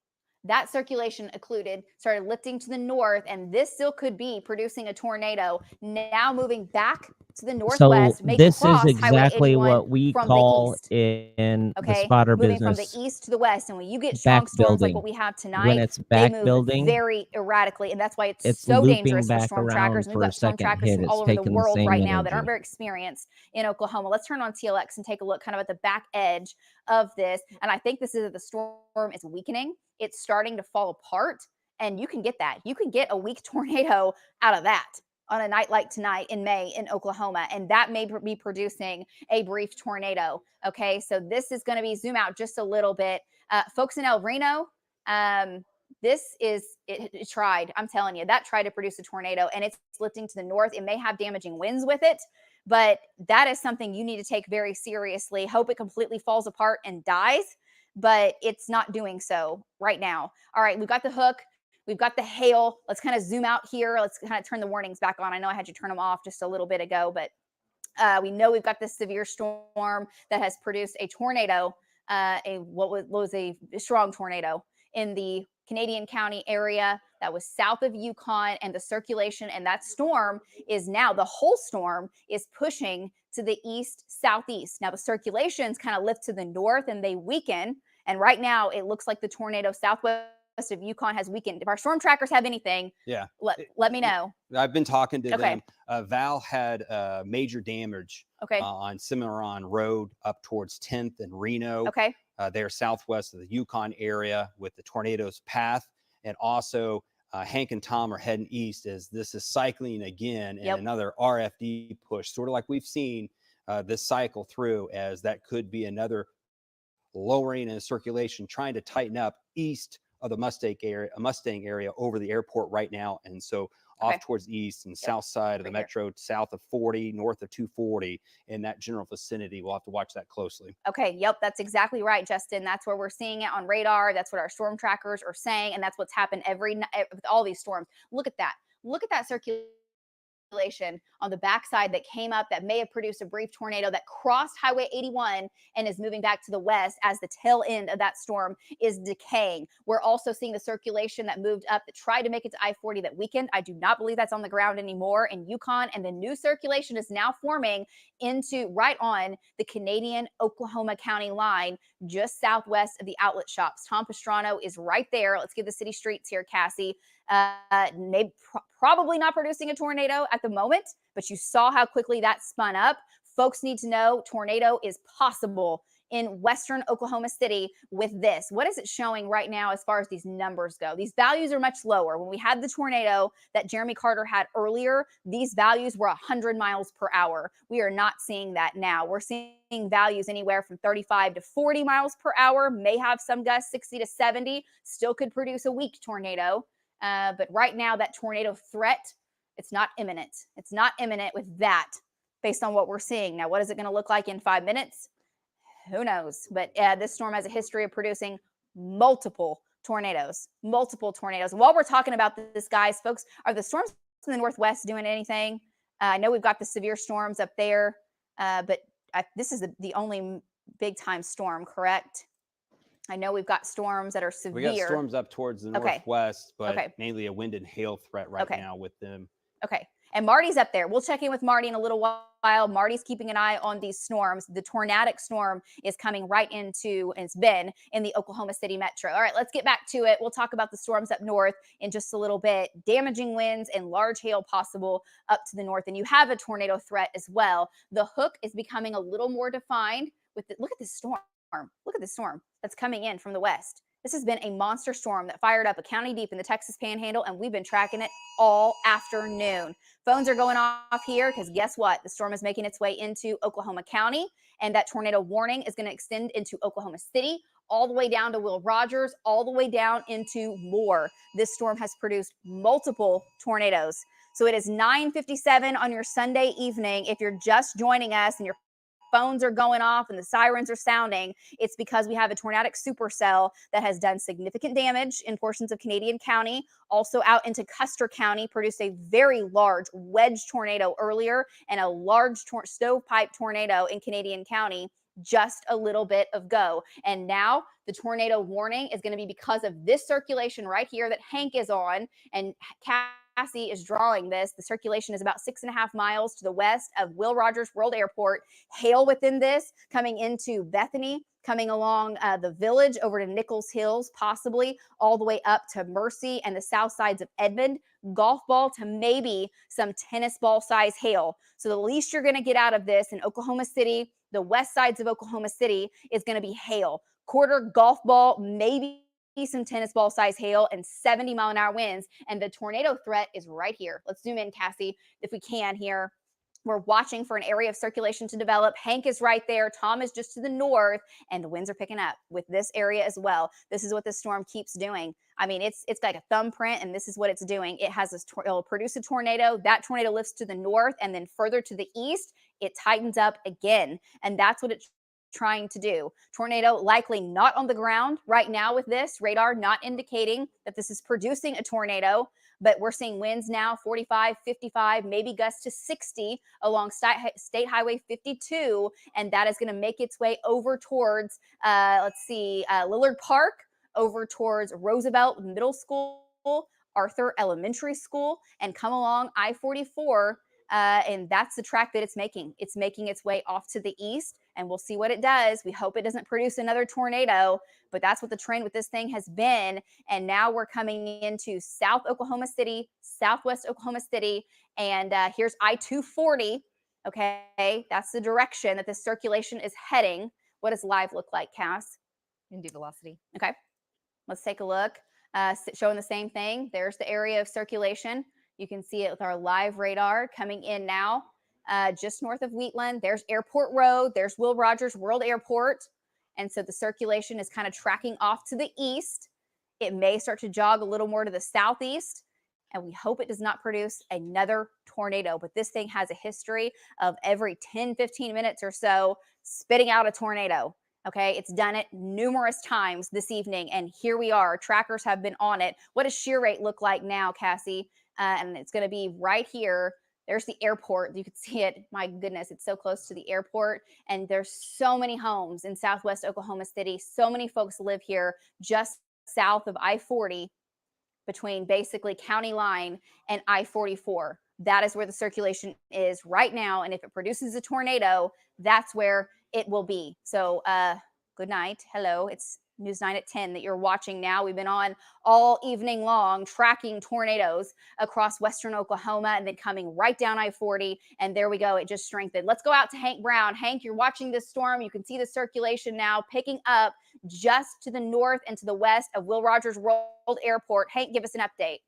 That circulation occluded, started lifting to the north, and this still could be producing a tornado. Now moving back to the northwest. So May this is cross Highway exactly 81 what we from call the east. in the Okay, spotter moving from the business east to the west, and when you get back strong storms like building. what we have When tonight, it's they back move building, very erratically, and that's why it's it's so looping dangerous for back storm trackers. around And we've for a got storm second trackers hit. from It's all over the taking the world same right now that aren't energy. very experienced in Oklahoma. Let's turn on TLX and take a look kind of at the back edge of this. And I think this is that the storm is weakening. It's starting to fall apart, and you can get that. You can get a weak tornado out of that on a night like tonight in May in Oklahoma, and that may be producing a brief tornado. Okay, so this is going to be, zoom out just a little bit. Folks in El Reno, this is, it tried, I'm telling you, that tried to produce a tornado, and it's lifting to the north. It may have damaging winds with it, but that is something you need to take very seriously. Hope it completely falls apart and dies, but it's not doing so right now. All right, we've got the hook. We've got the hail. Let's kind of zoom out here. Let's kind of turn the warnings back on. I know I had you turn them off just a little bit ago, but we know we've got this severe storm that has produced a tornado, what was a strong tornado in the Canadian County area that was south of Yukon, and the circulation and that storm is now, the whole storm is pushing to the east southeast. Now the circulations kind of lift to the north and they weaken. And right now it looks like the tornado southwest of Yukon has weakened. If our storm trackers have anything, let me know. I've been talking to Okay. them. Val had major damage Okay. on Cimarron Road up towards 10th and Reno. Okay. They're southwest of the Yukon area with the tornado's path. And also Hank and Tom are heading east as this is cycling again and another RFD push, sort of like we've seen this cycle through, as that could be another lowering in circulation, trying to tighten up east of the Mustang area over the airport right now. And so off towards the east and south side of the metro, south of 40, north of 240, in that general vicinity. We'll have to watch that closely. Okay. Yep. That's exactly right, Justin. That's where we're seeing it on radar. That's what our storm trackers are saying. And that's what's happened every night with all these storms. Look at that. Look at that circulation on the backside that came up that may have produced a brief tornado that crossed Highway 81 and is moving back to the west as the tail end of that storm is decaying. We're also seeing the circulation that moved up that tried to make it to I-40 that weekend. I do not believe that's on the ground anymore in Yukon, and the new circulation is now forming into right on the Canadian-Oklahoma County line, just southwest of the outlet shops. Tom Pastrano is right there. Let's give the city streets here, Cassie. Maybe probably not producing a tornado at the moment, but you saw how quickly that spun up. Folks need to know tornado is possible in western Oklahoma City with this. What is it showing right now as far as these numbers go? These values are much lower. When we had the tornado that Jeremy Carter had earlier, these values were 100 miles per hour. We are not seeing that now. We're seeing values anywhere from 35 to 40 miles per hour, may have some gusts 60 to 70, still could produce a weak tornado. But right now, that tornado threat, it's not imminent. It's not imminent with that based on what we're seeing. Now, what is it going to look like in 5 minutes? Who knows? But this storm has a history of producing multiple tornadoes. And while we're talking about this, guys, folks, are the storms in the northwest doing anything? I know we've got the severe storms up there, but this is the only big-time storm, correct? I know we've got storms that are severe. We got storms up towards the northwest, but mainly a wind and hail threat right now with them. Okay. And Marty's up there. We'll check in with Marty in a little while. Marty's keeping an eye on these storms. The tornadic storm is coming right into, and it's been in the Oklahoma City metro. All right, let's get back to it. We'll talk about the storms up north in just a little bit. Damaging winds and large hail possible up to the north. And you have a tornado threat as well. The hook is becoming a little more defined with look at this storm. Look at the storm that's coming in from the west. This has been a monster storm that fired up a county deep in the Texas Panhandle, and we've been tracking it all afternoon. Phones are going off here because guess what? The storm is making its way into Oklahoma County, and that tornado warning is going to extend into Oklahoma City, all the way down to Will Rogers, all the way down into Moore. This storm has produced multiple tornadoes. So it is 9:57 on your Sunday evening. If you're just joining us and your phones are going off and the sirens are sounding, it's because we have a tornadic supercell that has done significant damage in portions of Canadian County, also out into Custer County, produced a very large wedge tornado earlier and a large stovepipe tornado in Canadian County just a little bit ago. And now the tornado warning is going to be because of this circulation right here that Hank is on, and Cassie is drawing this. The circulation is about 6.5 miles to the west of Will Rogers World Airport. Hail within this coming into Bethany, coming along the village over to Nichols Hills, possibly all the way up to Mercy and the south sides of Edmond. Golf ball to maybe some tennis ball size hail. So the least you're going to get out of this in Oklahoma City, the west sides of Oklahoma City, is going to be hail. Quarter golf ball, maybe some tennis ball size hail, and 70-mile-an-hour winds. And the tornado threat is right here. Let's zoom in, Cassie, if we can here. We're watching for an area of circulation to develop. Hank is right there. Tom is just to the north, and the winds are picking up with this area as well. This is what this storm keeps doing. I mean, it's like a thumbprint, and this is what it's doing. It has it'll produce a tornado. That tornado lifts to the north, and then further to the east, it tightens up again. And that's what it's trying to do. Tornado likely not on the ground right now with this radar, not indicating that this is producing a tornado, but we're seeing winds now 45, 55, maybe gusts to 60 along State Highway 52, and that is going to make its way over towards, Lillard Park, over towards Roosevelt Middle School, Arthur Elementary School, and come along I-44, and that's the track that it's making. It's making its way off to the east, and we'll see what it does. We hope it doesn't produce another tornado, but that's what the trend with this thing has been. And now we're coming into South Oklahoma City, Southwest Oklahoma City, and here's I-240. Okay, that's the direction that this circulation is heading. What does live look like, Cass? And do velocity. Okay, let's take a look. Showing the same thing. There's the area of circulation. You can see it with our live radar coming in now, just north of Wheatland. There's Airport Road. There's Will Rogers World Airport. And so the circulation is kind of tracking off to the east. It may start to jog a little more to the southeast, and we hope it does not produce another tornado. But this thing has a history of every 10, 15 minutes or so spitting out a tornado. Okay, it's done it numerous times this evening, and here we are. Trackers have been on it. What does shear rate look like now, Cassie? And it's going to be right here. There's the airport. You can see it. My goodness, it's so close to the airport. And there's so many homes in Southwest Oklahoma City. So many folks live here just south of I-40 between basically County Line and I-44. That is where the circulation is right now. And if it produces a tornado, that's where it will be. So good night. Hello. It's News 9 at 10 that you're watching now. We've been on all evening long tracking tornadoes across western Oklahoma and then coming right down I-40. And there we go. It just strengthened. Let's go out to Hank Brown. Hank, you're watching this storm. You can see the circulation now picking up just to the north and to the west of Will Rogers World Airport. Hank, give us an update.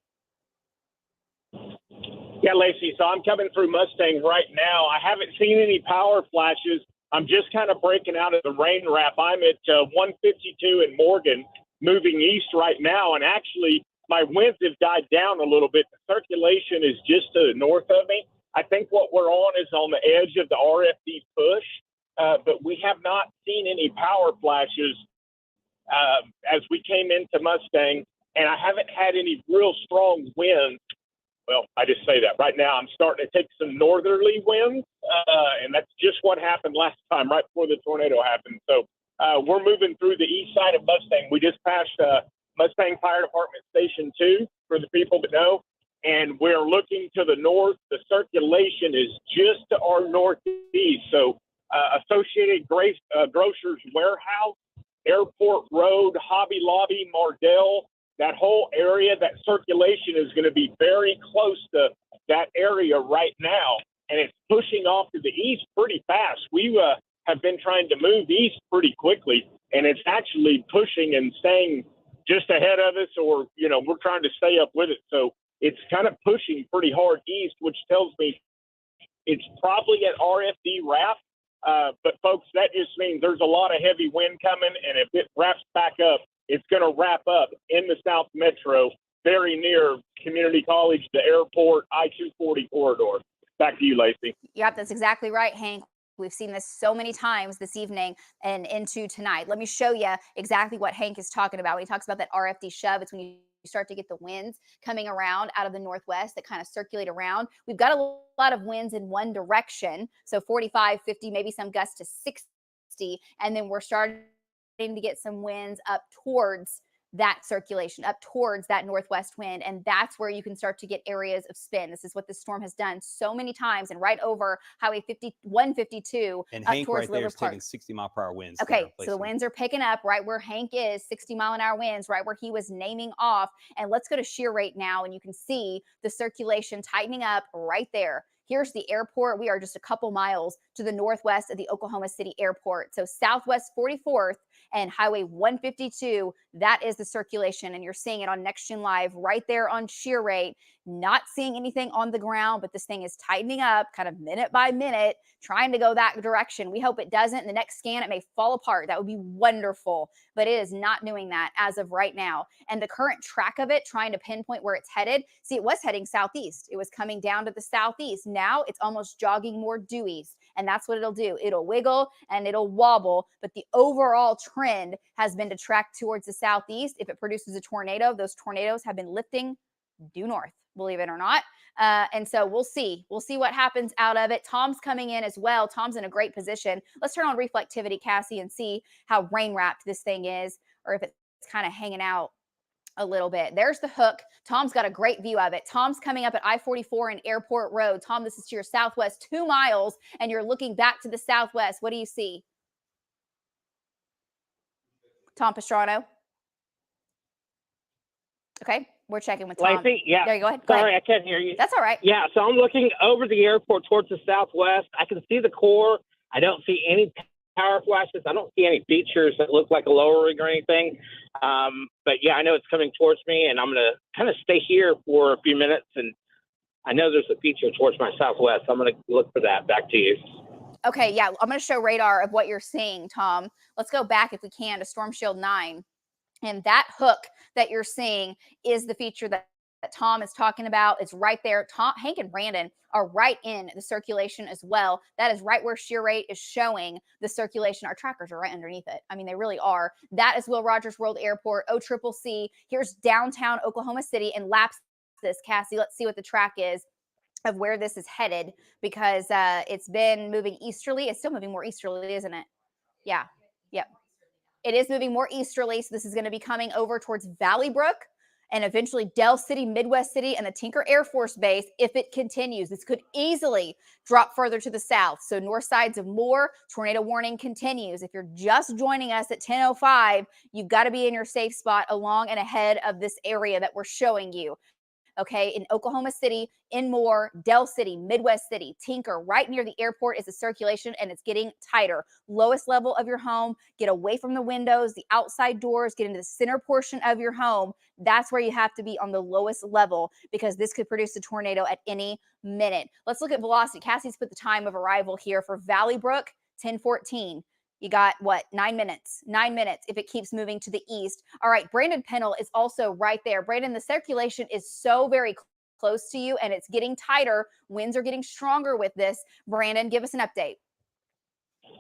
Yeah, Lacey, so I'm coming through Mustang right now. I haven't seen any power flashes. I'm just kind of breaking out of the rain wrap. I'm at 152 in Morgan, moving east right now, and actually my winds have died down a little bit. The circulation is just to the north of me. I think what we're on is on the edge of the RFD push, but we have not seen any power flashes as we came into Mustang, and I haven't had any real strong winds. Well, I just say that. Right now I'm starting to take some northerly winds, and that's just what happened last time, right before the tornado happened. So we're moving through the east side of Mustang. We just passed Mustang Fire Department Station 2, for the people that know, and we're looking to the north. The circulation is just to our northeast. So Associated Grocers Warehouse, Airport Road, Hobby Lobby, Mardell, that whole area, that circulation is going to be very close to that area right now, and it's pushing off to the east pretty fast. We have been trying to move east pretty quickly, and it's actually pushing and staying just ahead of us, or, you know, we're trying to stay up with it. So it's kind of pushing pretty hard east, which tells me it's probably at RFD wrap. But folks, that just means there's a lot of heavy wind coming, and if it wraps back up, it's going to wrap up in the South Metro, very near Community College, the airport, I-240 corridor. Back to you, Lacey. Yep, that's exactly right, Hank. We've seen this so many times this evening and into tonight. Let me show you exactly what Hank is talking about when he talks about that RFD shove. It's when you start to get the winds coming around out of the northwest that kind of circulate around. We've got a lot of winds in one direction, so 45, 50, maybe some gusts to 60, and then we're starting to get some winds up towards that circulation up towards that northwest wind. And that's where you can start to get areas of spin. This is what this storm has done so many times, and right over Highway 152 And up Hank towards right there River is Park. taking 60-mile-per-hour winds. Okay, so the winds are picking up right where Hank is, 60-mile-an-hour winds, right where he was naming off. And let's go to shear rate now, and you can see the circulation tightening up right there. Here's the airport. We are just a couple miles to the northwest of the Oklahoma City airport. So Southwest 44th and Highway 152, that is the circulation. And you're seeing it on NextGen Live right there on shear rate. Not seeing anything on the ground, but this thing is tightening up kind of minute by minute, trying to go that direction. We hope it doesn't. In the next scan, it may fall apart. That would be wonderful, but it is not doing that as of right now. And the current track of it, trying to pinpoint where it's headed. See, it was heading southeast. It was coming down to the southeast. Now it's almost jogging more due east. And that's what it'll do. It'll wiggle and it'll wobble, but the overall trend has been to track towards the southeast. If it produces a tornado, those tornadoes have been lifting due north, believe it or not. And so we'll see what happens out of it. Tom's coming in as well. Tom's in a great position. Let's turn on reflectivity, Cassie, and see how rain wrapped this thing is, or if it's kind of hanging out a little bit. There's the hook. Tom's got a great view of it. Tom's coming up at I-44 and Airport Road. Tom, this is to your southwest 2 miles, and you're looking back to the southwest. What do you see? Tom Pastrano? Okay, we're checking with Tom. Lacey, yeah. There you go. Ahead. Sorry, I can't hear you. That's all right. Yeah, so I'm looking over the airport towards the southwest. I can see the core. I don't see any power flashes. I don't see any features that look like a lowering or anything. But yeah, I know it's coming towards me, and I'm going to kind of stay here for a few minutes. And I know there's a feature towards my southwest. So I'm going to look for that. Back to you. Okay, yeah, I'm going to show radar of what you're seeing, Tom. Let's go back, if we can, to Storm Shield 9. And that hook that you're seeing is the feature that Tom is talking about. It's right there. Tom, Hank, and Brandon are right in the circulation as well. That is right where shear rate is showing the circulation. Our trackers are right underneath it. I mean, they really are. That is Will Rogers World Airport, OCCC. Here's downtown Oklahoma City, and laps this, Cassie. Let's see what the track is of where this is headed, because it's been moving easterly. It's still moving more easterly, isn't it? Yeah. Yep. It is moving more easterly, so this is going to be coming over towards Valley Brook and eventually Del City, Midwest City, and the Tinker Air Force Base. If it continues, this could easily drop further to the south. So north sides of Moore, tornado warning continues. If you're just joining us at 10:05, you've got to be in your safe spot along and ahead of this area that we're showing you. Okay, in Oklahoma City, in Moore, Del City, Midwest City, Tinker, right near the airport is the circulation, and it's getting tighter. Lowest level of your home, get away from the windows, the outside doors, get into the center portion of your home. That's where you have to be on the lowest level, because this could produce a tornado at any minute. Let's look at velocity. Cassie's put the time of arrival here for Valley Brook, 10:14. You got what? 9 minutes. 9 minutes if it keeps moving to the east. All right, Brandon Pennell is also right there. Brandon, the circulation is so very close to you, and it's getting tighter. Winds are getting stronger with this. Brandon, give us an update.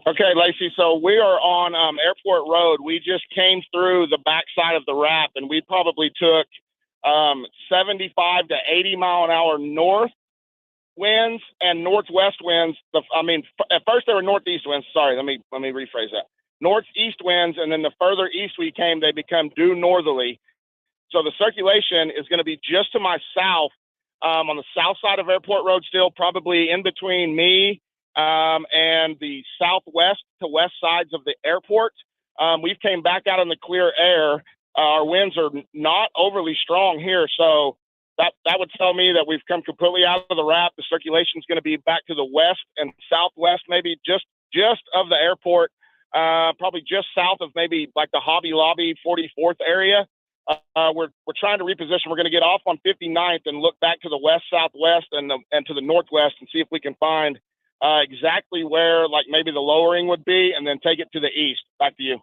Okay, Lacey. So we are on Airport Road. We just came through the backside of the wrap, and we probably took 75 to 80 mile an hour north winds and northwest winds. At first they were northeast winds. Sorry, let me rephrase that. Northeast winds, and then the further east we came, they become due northerly. So the circulation is going to be just to my south, on the south side of Airport Road, still probably in between me and the southwest to west sides of the airport. We've came back out in the clear air. Our winds are not overly strong here, so that would tell me that we've come completely out of the wrap. The circulation is going to be back to the west and southwest, maybe just of the airport, probably just south of maybe like the Hobby Lobby 44th area. We're trying to reposition. We're going to get off on 59th and look back to the west, southwest, and to the northwest, and see if we can find exactly where like maybe the lowering would be, and then take it to the east. Back to you.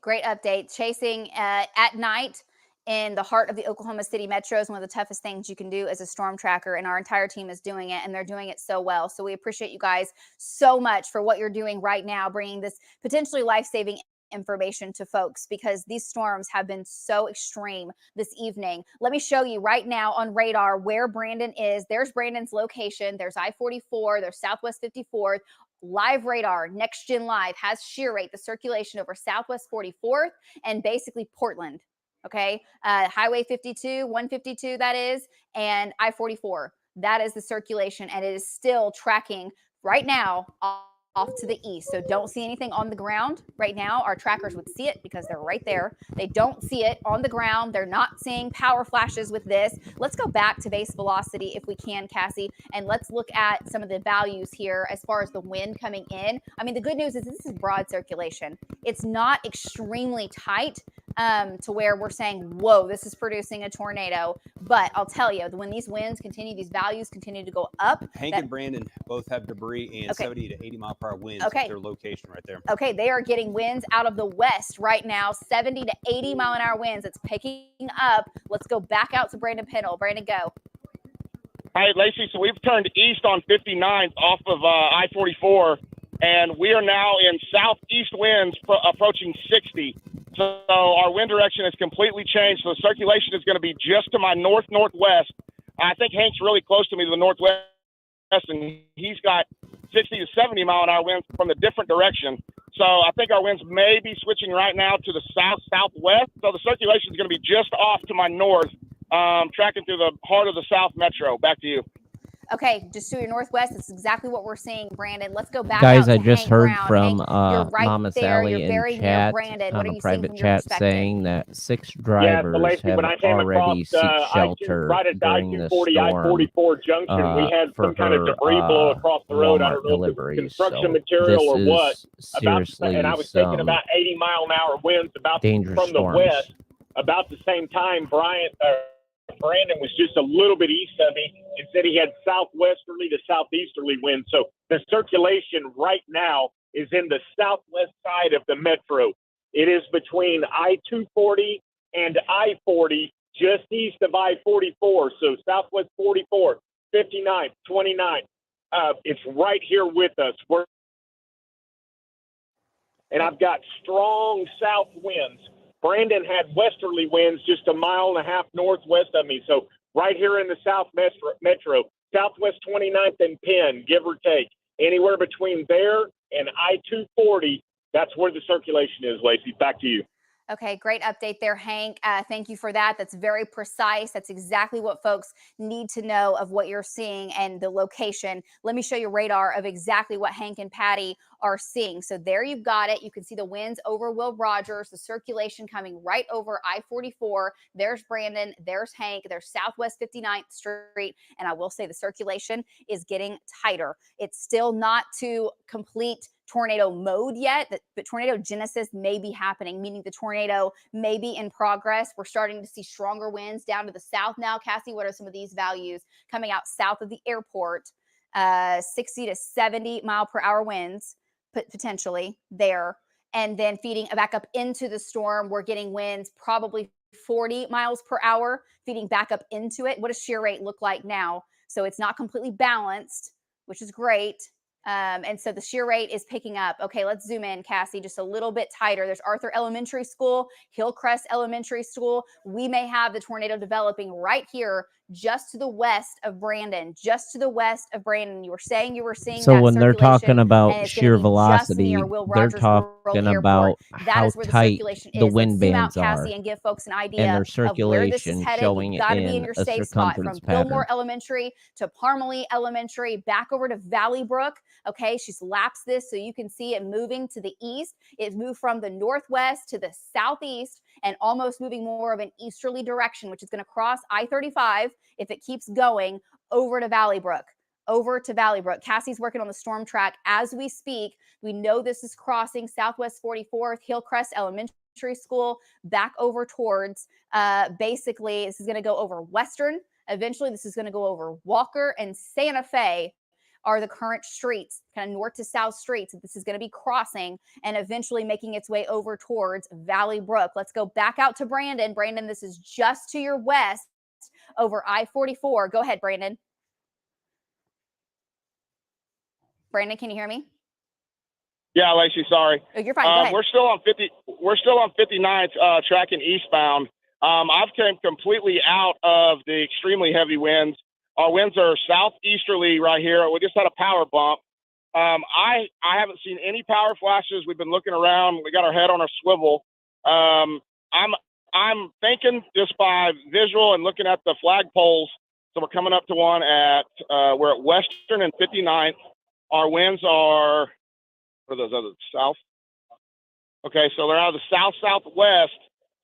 Great update. Chasing at night in the heart of the Oklahoma City metro is one of the toughest things you can do as a storm tracker, and our entire team is doing it, and they're doing it so well. So we appreciate you guys so much for what you're doing right now, bringing this potentially life-saving information to folks, because these storms have been so extreme this evening. Let me show you right now on radar where Brandon is. There's Brandon's location. There's I-44. There's Southwest 54th. Live radar, NextGen Live has shear rate, the circulation over Southwest 44th and basically Portland. Okay. Highway 52, 152, that is, and I-44. That is the circulation, and it is still tracking right now off to the east. So don't see anything on the ground right now. Our trackers would see it because they're right there. They don't see it on the ground. They're not seeing power flashes with this. Let's go back to base velocity if we can, Cassie, and let's look at some of the values here as far as the wind coming in. I mean, the good news is this is broad circulation. It's not extremely tight to where we're saying, whoa, this is producing a tornado. But I'll tell you, when these winds continue, these values continue to go up. Hank and Brandon both have debris and 70 to 80 mile per hour winds at their location right there. Okay, they are getting winds out of the west right now, 70 to 80 mile an hour winds. It's picking up. Let's go back out to Brandon Pennell. Brandon, go. All right, Lacey, so we've turned east on 59th off of I-44, and we are now in southeast winds approaching 60. So our wind direction has completely changed. So the circulation is going to be just to my north-northwest. I think Hank's really close to me to the northwest, and he's got 60 to 70 mile an hour winds from a different direction. So I think our winds may be switching right now to the south-southwest. So the circulation is going to be just off to my north, tracking through the heart of the South Metro. Back to you. Okay, just to your northwest, that's exactly what we're seeing, Brandon. Let's go back. Guys, out I to just Hank heard Brown. from Hank, right Mama there. Sally You're very in near chat, Brandon. on What are a you seeing private from your chat, perspective? saying that 6 drivers Lacey, have when I came already across, seeked shelter right at during the I-240, storm I-44 junction, we had for some kind of her debris blow across the road. I Walmart don't know if it was deliveries. construction So material or this what. is seriously and I was taking some about 80 mile an hour winds dangerous from the storms. west. About the same time, Brandon was just a little bit east of me and said he had southwesterly to southeasterly winds. So the circulation right now is in the southwest side of the metro. It is between I-240 and I-40, just east of I-44. So southwest 44, 59, 29. It's right here with us. And I've got strong south winds. Brandon had westerly winds just a mile and a half northwest of me. So right here in the South Metro, Southwest 29th and Penn, give or take, anywhere between there and I-240, that's where the circulation is, Lacey. Back to you. Okay, great update there, Hank. Thank you for that. That's very precise. That's exactly what folks need to know of what you're seeing and the location. Let me show you radar of exactly what Hank and Patty are seeing. So there you've got it. You can see the winds over Will Rogers, the circulation coming right over I-44. There's Brandon, there's Hank, there's Southwest 59th Street. And I will say the circulation is getting tighter. It's still not to complete tornado mode yet, but tornado genesis may be happening, meaning the tornado may be in progress. We're starting to see stronger winds down to the south now. Cassie, what are some of these values coming out south of the airport? 60 to 70 mile per hour winds potentially there. And then feeding back up into the storm, we're getting winds probably 40 miles per hour, feeding back up into it. What does shear rate look like now? So it's not completely balanced, which is great. And so the shear rate is picking up. Okay, let's zoom in, Cassie, just a little bit tighter. There's Arthur Elementary School, Hillcrest Elementary School. We may have the tornado developing right here, just to the west of Brandon, just to the west of Brandon. You were saying you were seeing so that when they're talking about sheer be velocity, they're talking about how tight the wind bands are, Cassie, and give folks an idea and their of where this is circulation headed. showing You've got to be in in your a safe spot, from circumference pattern. Fillmore Elementary to Parmalee Elementary, back over to Valley Brook. Okay, she's lapsed this so you can see it moving to the east. It moved from the northwest to the southeast and almost moving more of an easterly direction, which is going to cross I-35 if it keeps going over to Valley Brook. Over to Valley Brook. Cassie's working on the storm track as we speak. We know this is crossing Southwest 44th, Hillcrest Elementary School, back over towards, basically, this is going to go over Western. Eventually, this is going to go over Walker and Santa Fe are the current streets, kind of north to south streets that this is going to be crossing and eventually making its way over towards Valley Brook. Let's go back out to Brandon. Brandon, this is just to your west over I-44. Go ahead, Brandon. Brandon, can you hear me? Yeah, Lacey, sorry. Oh, you're fine. Go ahead. We're still on 59th, tracking eastbound. I've came completely out of the extremely heavy winds. Our winds are southeasterly right here. We just had a power bump. I haven't seen any power flashes. We've been looking around. We got our head on a swivel. I'm I'm thinking just by visual and looking at the flagpoles. So we're coming up to one at we're at Western and 59th. Our winds are, what are those other, south? Okay, so they're out of the south-southwest.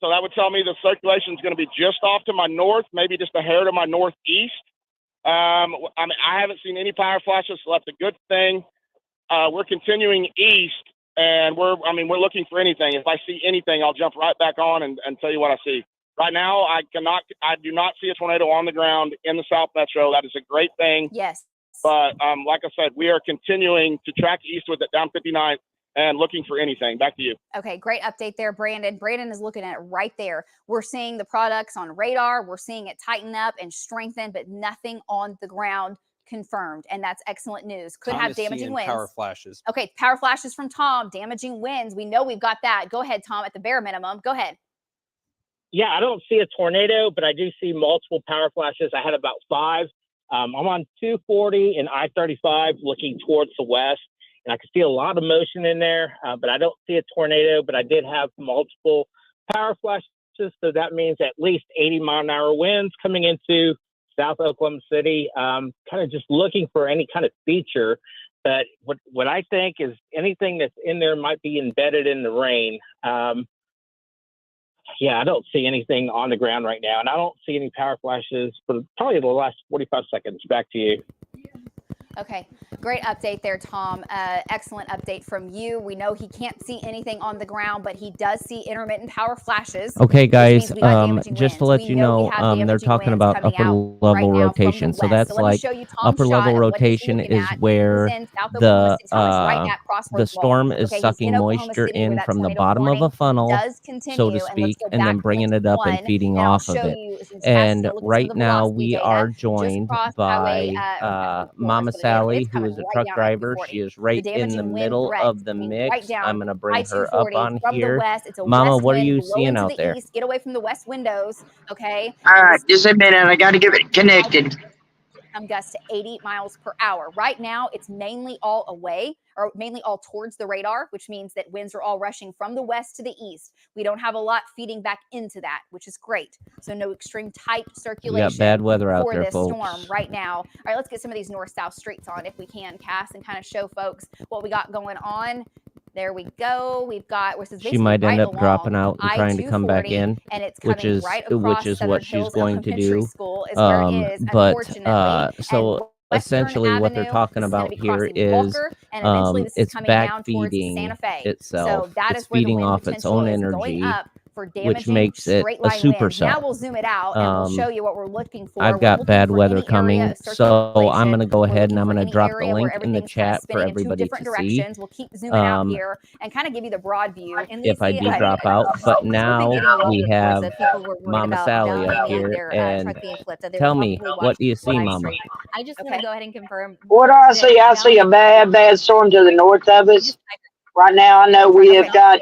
So that would tell me the circulation is going to be just off to my north, maybe just a hair to my northeast. I haven't seen any power flashes, so that's a good thing. We're continuing east, and we're looking for anything. If I see anything, I'll jump right back on and tell you what I see. Right now, I do not see a tornado on the ground in the South Metro. That is a great thing. Yes. But like I said, we are continuing to track eastward down 59th and looking for anything. Back to you. Okay, great update there, Brandon. Brandon is looking at it right there. We're seeing the products on radar. We're seeing it tighten up and strengthen, but nothing on the ground confirmed. And that's excellent news. Could Tom have is damaging seeing winds. Power flashes. Okay, power flashes from Tom, damaging winds. We know we've got that. Go ahead, Tom, at the bare minimum. Go ahead. Yeah, I don't see a tornado, but I do see multiple power flashes. I had about 5. I'm on 240 and I-35 looking towards the west, and I can see a lot of motion in there, but I don't see a tornado, but I did have multiple power flashes, so that means at least 80-mile-an-hour winds coming into South Oklahoma City, kind of just looking for any kind of feature. But what I think is anything that's in there might be embedded in the rain. Yeah, I don't see anything on the ground right now, and I don't see any power flashes for probably the last 45 seconds. Back to you. Okay, great update there, Tom. Excellent update from you. We know he can't see anything on the ground, but he does see intermittent power flashes. Okay, guys, winds. just to let you know, they're talking about upper level rotation. So that's like upper level rotation is where the storm is sucking moisture in from the bottom of a funnel, so to speak, and then bringing it up and feeding off of it. And right now we are joined by Mama Sally, who is a truck driver. She is right in the middle of the mix. I'm going to bring her up on here. Mama, what are you seeing out there? Get away from the west windows, okay? All right, just a minute. I got to get it connected. Gusts to 80 miles per hour. Right now, it's mainly all away, or mainly all towards the radar, which means that winds are all rushing from the west to the east. We don't have a lot feeding back into that, which is great. So no extreme tight circulation. We got bad weather out there, this folks. Storm right now. All right, let's get some of these north-south streets on if we can, Cass, and kind of show folks what we got going on. There we go. We've got. She might end up dropping out and trying to come back in, and it's which is what she's going to do. So essentially, what they're talking about here is it's back feeding itself. It's feeding off its own energy, which makes it a supercell. Now we'll zoom it out and we'll show you what we're looking for. I've got bad weather coming, so I'm going to go ahead and I'm going to drop the link in the chat for everybody to see. We'll keep zooming out here and kind of give you the broad view. If I do drop out, but now we have Mama Sally up here, and tell me, what do you see, Mama? I just want to go ahead and confirm. What do I see? I see a bad storm to the north of us. Right now, I know we have got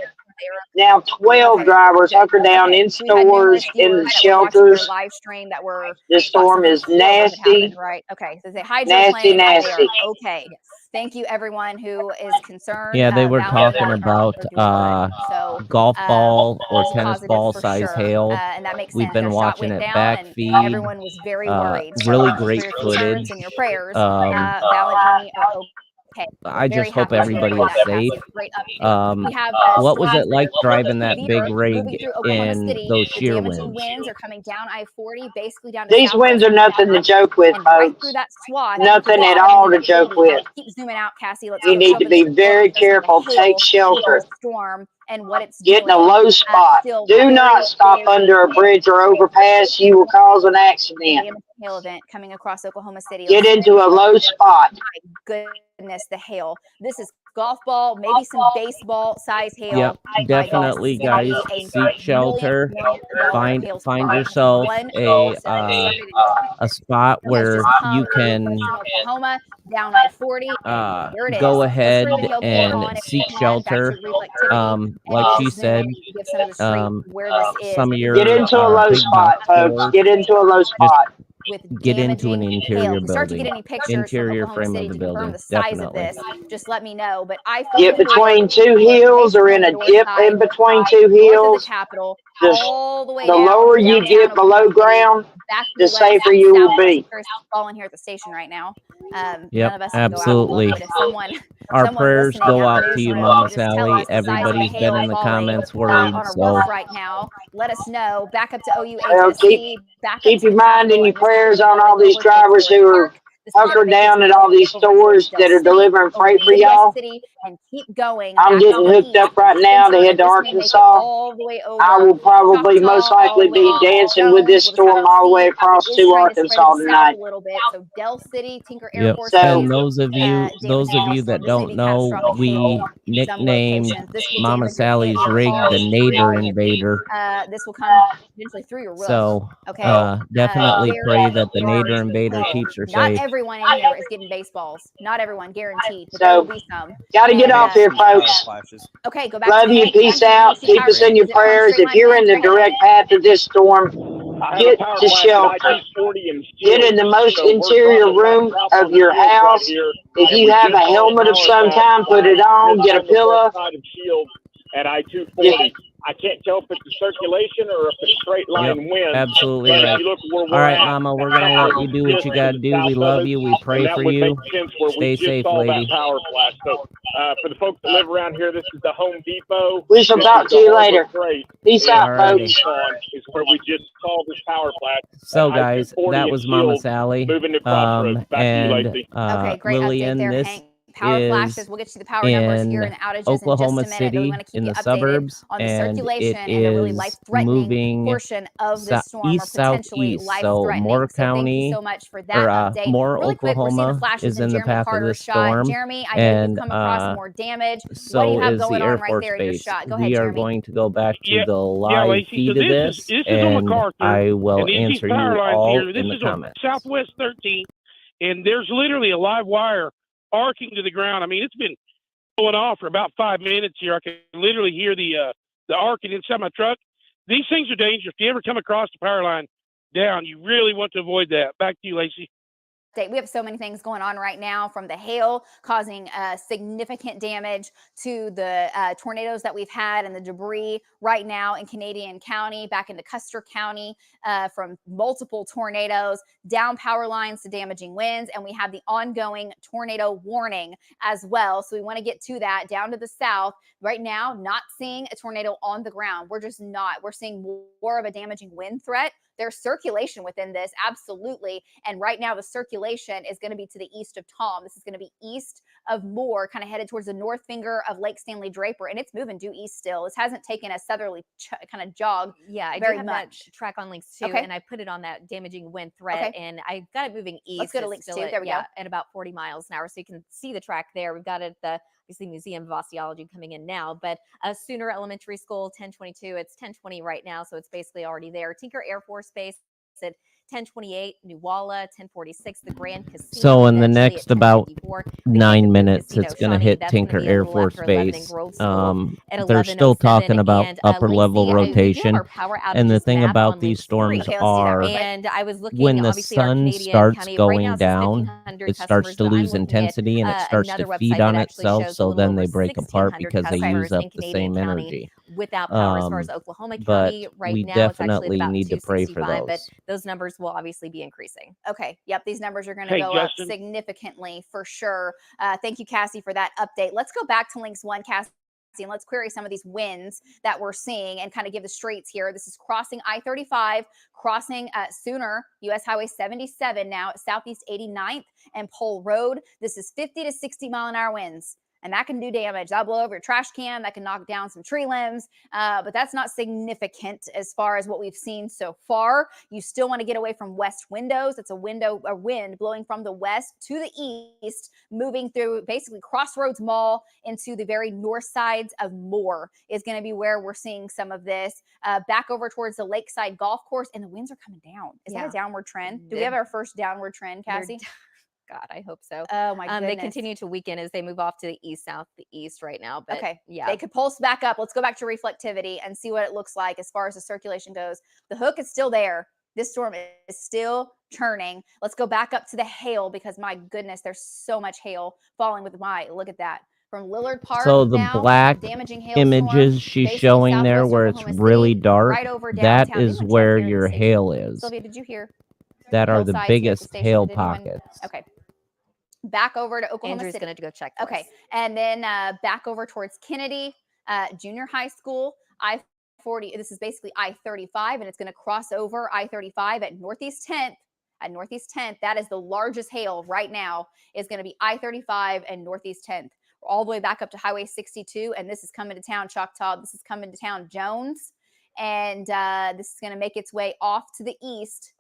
now 12 drivers hunkered down in stores, in the shelters. The storm is nasty. Right. Okay. So nasty. Okay. Thank you, everyone who is concerned. Yeah, they were talking about golf ball or tennis ball size hail. And that makes We've been watching it backfeed. Everyone was very worried. Really great footage. And your prayers. Okay. I just hope everybody is safe. What was it like driving that big rig in those shear winds? Winds are coming down I-40, basically down. These winds are nothing to joke with, folks. Nothing at all to joke with. Keep zooming out, Cassie. You need to be very careful. Take shelter. Storm and what it's get in a low spot. Do not stop under a bridge or overpass. You will cause an accident. Hail event coming across Oklahoma City. Get into a low spot. Goodness, the hail. This is golf ball, maybe some baseball size hail. Yep, definitely, guys. Seek shelter. Find yourself a spot where you can down I-40. Go ahead and seek shelter. Like she said, some of your get into a low spot, folks. Get into a low spot. with get into an damaging interior hail. Start to get building. any pictures Interior from Oklahoma frame City of the to confirm building, the size of definitely. this. Just let me know. But I Get between two hills or in a dip in between two north of the hills. Capitol, Just all the way the down lower you downtown get below Oklahoma City, ground, back to the the west, safer you will southwest. be. Chris is falling here at the station right now. None Yep, of us can go out and look, absolutely. but if someone Our prayers listening go out in out the to you, newsroom Mama could just tell Sally. us the size of the Everybody's been hail in the falling comments worried, on a so roof right now. Let us know. Back up to Well, OUHSC, back up keep to your the mind Capitol, and your and this is prayers gonna on go all these over towards drivers Ford who are Park. This is gonna hunkered make its down at way all these over towards stores Del that are City, delivering over freight to for Midwest y'all. City, and keep going I'm back to getting the hooked east up and right now to center, head and to this may make it Arkansas. all the way I over will probably Choctaw, most all likely the way be over to dancing with Jones. this We'll just have storm to all the way see. across It to is trying to spread Arkansas to the south tonight. a little bit. So Del City, Tinker Air yep. Force So And Base, those of you damaging that hailstorm. This may don't be know, catastrophic we hail in some nicknamed locations. This will Mama damage your head, Sally's your rig car, the your Nader roof. Invader. This will come eventually through your roof. So Okay. definitely Very pray that the large Nader Invader hail. keeps her Not safe. everyone in here is getting baseballs. Not everyone, guaranteed, but there will So be some. gotta get And off here, Some power folks. flashes. okay, go back Love to you. Hank. Peace Hank, out. see Keep power. us in your Is it from prayers. straight If line you're winds? in Go the ahead, direct Hank. path of this storm, I have get a power to flash at shelter. I-240 in Get in Shields. the most So we're interior dropping back room south of on your Shields right house. here, If and you we have a just saw a helmet of power some flash kind, put it on. just Get a on the west pillow. side of Shields at I-240. Just I can't tell if it's a circulation or if it's straight line Yep, wind. absolutely But if right. you look where All we're right, at, Mama, we're the gonna let tower you is do what just you to gotta the do. We south of love us, you. We pray and that for would make you. sense where we Stay just safe, saw lady. that power flash. So for the folks that live around here, this is the Home Depot. we shall This talk is to the you Harbor later. Freight Peace in out, Alrighty. folks. Tucson is where we just saw this power flash So at guys, I-240 that and was Mama Shields Sally. moving to Crossroads. Back to you, And Lacey. Okay, great update Lillian, there, this Hank. Power flashes. is We'll get you the power numbers here in and outages Oklahoma in just a minute. But we City want to keep in you the updated suburbs, on the and circulation it and the really is life-threatening moving portion of this storm, or east potentially southeast. So life-threatening. Moore So thank you County so much for or that update. Moore, Really quick, we're seeing the Oklahoma flashes is in in the Jeremy path of Carter's this shot. storm, Jeremy, I know you've and come across more damage. What do so you have is the going Air on right Force there in your Base. shot? Go ahead, We are Jeremy. going to go back to Yeah, the live Lacey. feed So of this this, is on and MacArthur, I will and these answer power you lines all here. This in the is on comments. Southwest 13, and there's literally a live wire arcing to the ground. I mean, it's been going off for about 5 minutes here. I can literally hear the arcing inside my truck. These things are dangerous. If you ever come across the power line down, you really want to avoid that. Back to you, Lacey. We have so many things going on right now, from the hail causing significant damage to the tornadoes that we've had and the debris right now in Canadian County, back into Custer County, from multiple tornadoes, down power lines to damaging winds. And we have the ongoing tornado warning as well. So we want to get to that. Down to the south right now, not seeing a tornado on the ground. We're just not. We're seeing more of a damaging wind threat. There's circulation within this, absolutely. And right now, the circulation is going to be to the east of Tom. This is going to be east of Moore, kind of headed towards the north finger of Lake Stanley Draper, and it's moving due east still. This hasn't taken a southerly kind of jog. Yeah, I very do have much. that track on links too, Okay. and I put it on that damaging wind threat, Okay. and I've got it moving east. Let's go to It's links still too. at, There we go. at about 40 miles an hour, so you can see the track there. We've got it at the obviously Museum of Osteology coming in now, but Sooner Elementary School 1022. It's 1020 right now, so it's basically already there. Tinker Air Force Base at 1028, Newalla 1046, the Grand Casino. So in the eventually next at about 1054. 9 minutes, Casino, it's going to Shawnee, hit that's gonna Tinker be a Air little Force after 11 in Base. Grove School at They're still 11:07, talking about and upper level Lacey, we do have rotation. our power And the outages thing map about on these links 3. storms Okay, let's do that are real quick. And I was looking, when the obviously, our sun Canadian starts County, right going now it says down, 1,500 it starts customers, to but I'm lose looking at intensity and it starts to another feed website on that actually itself. shows a So little then over they break apart 1,600 because they use customers up in the Canadian same County energy. without power. As far as Oklahoma But County, right we now it's actually at definitely about need to pray for 265, but those. those numbers will obviously be increasing. Okay. Yep. These numbers are going to Hey, go Justin. up significantly for sure. Thank you, Cassie, for that update. Let's go back to links 1, Cassie, and let's query some of these winds that we're seeing and kind of give the streets here. This is crossing I-35, crossing Sooner, US Highway 77 now at Southeast 89th and Pole Road. This is 50 to 60 mile an hour winds. And that can do damage. That'll blow over your trash can. That can knock down some tree limbs. But that's not significant as far as what we've seen so far. You still want to get away from west windows. It's a wind blowing from the west to the east, moving through basically Crossroads Mall into the very north sides of Moore is going to be where we're seeing some of this. Back over towards the Lakeside Golf Course, and the winds are coming down. Is that a downward trend? Do we have our first downward trend, Cassie? God, I hope so. Oh my goodness. They continue to weaken as they move off to the east, south, the east right now. But okay. Yeah. They could pulse back up. Let's go back to reflectivity and see what it looks like as far as the circulation goes. The hook is still there. This storm is still churning. Let's go back up to the hail because my goodness, there's so much hail falling with my, look at that. From Lillard Park. So the now, black damaging images she's showing there where it's really dark, right over that downtown. is Anyone check where there to your see? hail is. Sylvia, did you hear? That are the Hillsides here at biggest station. hail Did anyone- pockets. Okay. Back over to Oklahoma Andrew's City. going to go check. for Okay. us. And then back over towards Kennedy Junior High School, I-40. This is basically I-35, and it's going to cross over I-35 at Northeast 10th. At Northeast 10th, that is the largest hail right now, is going to be I-35 and Northeast 10th. We're all the way back up to Highway 62, and this is coming to town, Choctaw. This is coming to town, Jones. And this is going to make its way off to the east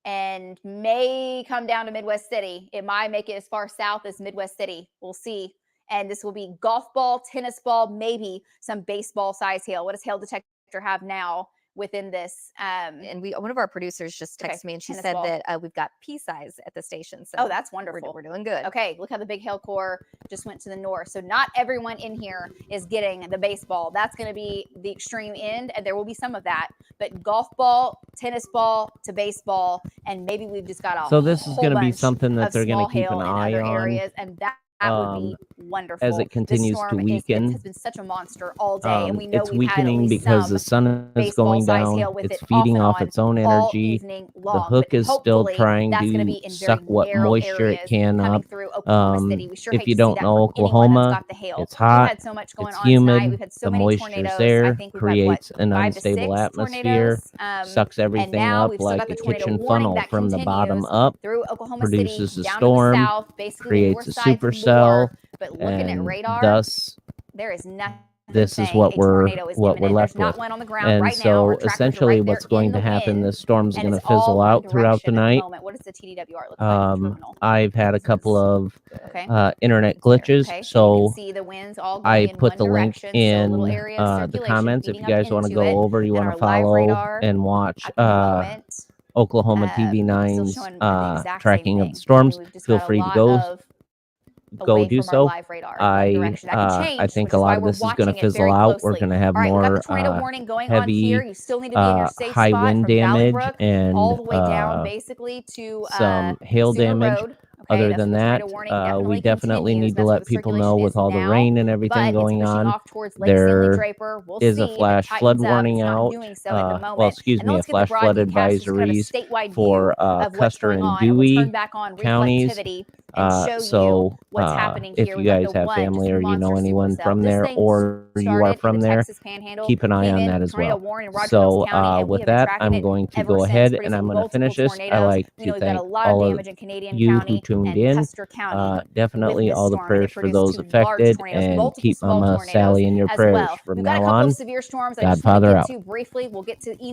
and may come down to Midwest City. It might make it as far south as Midwest City. We'll see. And this will be golf ball, tennis ball, maybe some baseball size hail. What does hail detector have now within this? And one of our producers just texted me, and she tennis said ball. that we've got pea size at the station. So Oh, that's wonderful. we're doing good. Okay, look how the big hail core just went to the north. So not everyone in here is getting the baseball. That's going to be the extreme end, and there will be some of that. But golf ball, tennis ball to baseball, and maybe we've just got a So this is whole going to be bunch something that of they're going small to keep hail an in eye other on areas, and that would be wonderful. as it continues This to storm weaken. has been such a monster all day, and we know It's we've had at weakening least because some the sun is baseball going size down. hail with It's it feeding off off and its own on all energy. evening long. The hook But is still hopefully trying that's gonna to be in suck very what narrow moisture it areas can coming up. through Oklahoma City. We sure If hate you to see don't that know, for anyone that's Oklahoma, got the hail. it's We've hot, had so much going it's on tonight. humid, We've had so the many moisture's tornadoes. I there, think we've creates had, an 5 to unstable 6 atmosphere, tornadoes. sucks And everything now up we've still like got a the tornado kitchen warning funnel that from the bottom continues up, through Oklahoma produces City, a down storm, to the south, basically the creates north a side some supercell, more. But looking at and radar, thus there is nothing. this is saying what a we're tornado is what we're imminent. left There's not with. one on the ground And right now. so Our trackers are essentially right there what's going in to the happen, wind, this storm's and going to it's all fizzle one out throughout the direction at night. moment. What does the TDWR look like? Terminal. I've had a couple of Okay. internet There. glitches, Okay, so you so can see the winds all going I in put one the link direction. So little in area of the circulation comments if feeding you up guys want to into it. go over, you And want to our live follow radar and watch at the moment, Oklahoma still TB9's showing the exact same tracking of thing. the storms. We've just Feel got a free to lot go of go away do from our so. live radar in one direction. That could change, I think which a is why lot of we're this is going to watching it fizzle very out. We're closely. going to have All right, we've got more the tornado warning going on heavy here. You still need to be in your safe high spot wind from damage Valley Brook and all the way down basically to some hail Consumer damage. Road. Other Okay, that's than where the that, tornado warning we definitely continues. need to That's where let the people know circulation with is all the now, rain and everything but going it's pushing on. off towards Lake Stanley There Draper. We'll is see a if it flash flood tightens up. warning It's not out. doing so at the moment. Well, excuse And then me, a let's get the flash flood broadcast, just kind of a advisories statewide for view of what's Custer going and on. And we'll turn Dewey back on counties. reflectivity and show So you what's happening if here. you We've got guys the have one, family just or you know monster anyone supercell. from This there thing or you are started from in the there, Texas Panhandle, keep an eye came on in, that as tornado well. warning in Roger So Mills County, and we with have been that, tracking I'm it going to ever go since, ahead and producing I'm going to multiple finish this. I tornadoes. like We know to we've got a thank lot of all of damage in Canadian you who County tuned and in. Custer County. Definitely With this all the storm, and prayers it for produced those 2 large affected, tornadoes, and multiple keep small Mama tornadoes Sally in your as prayers well. from We've got now a couple on. of severe storms. I just wanted to Godfather get out. to briefly. We'll get to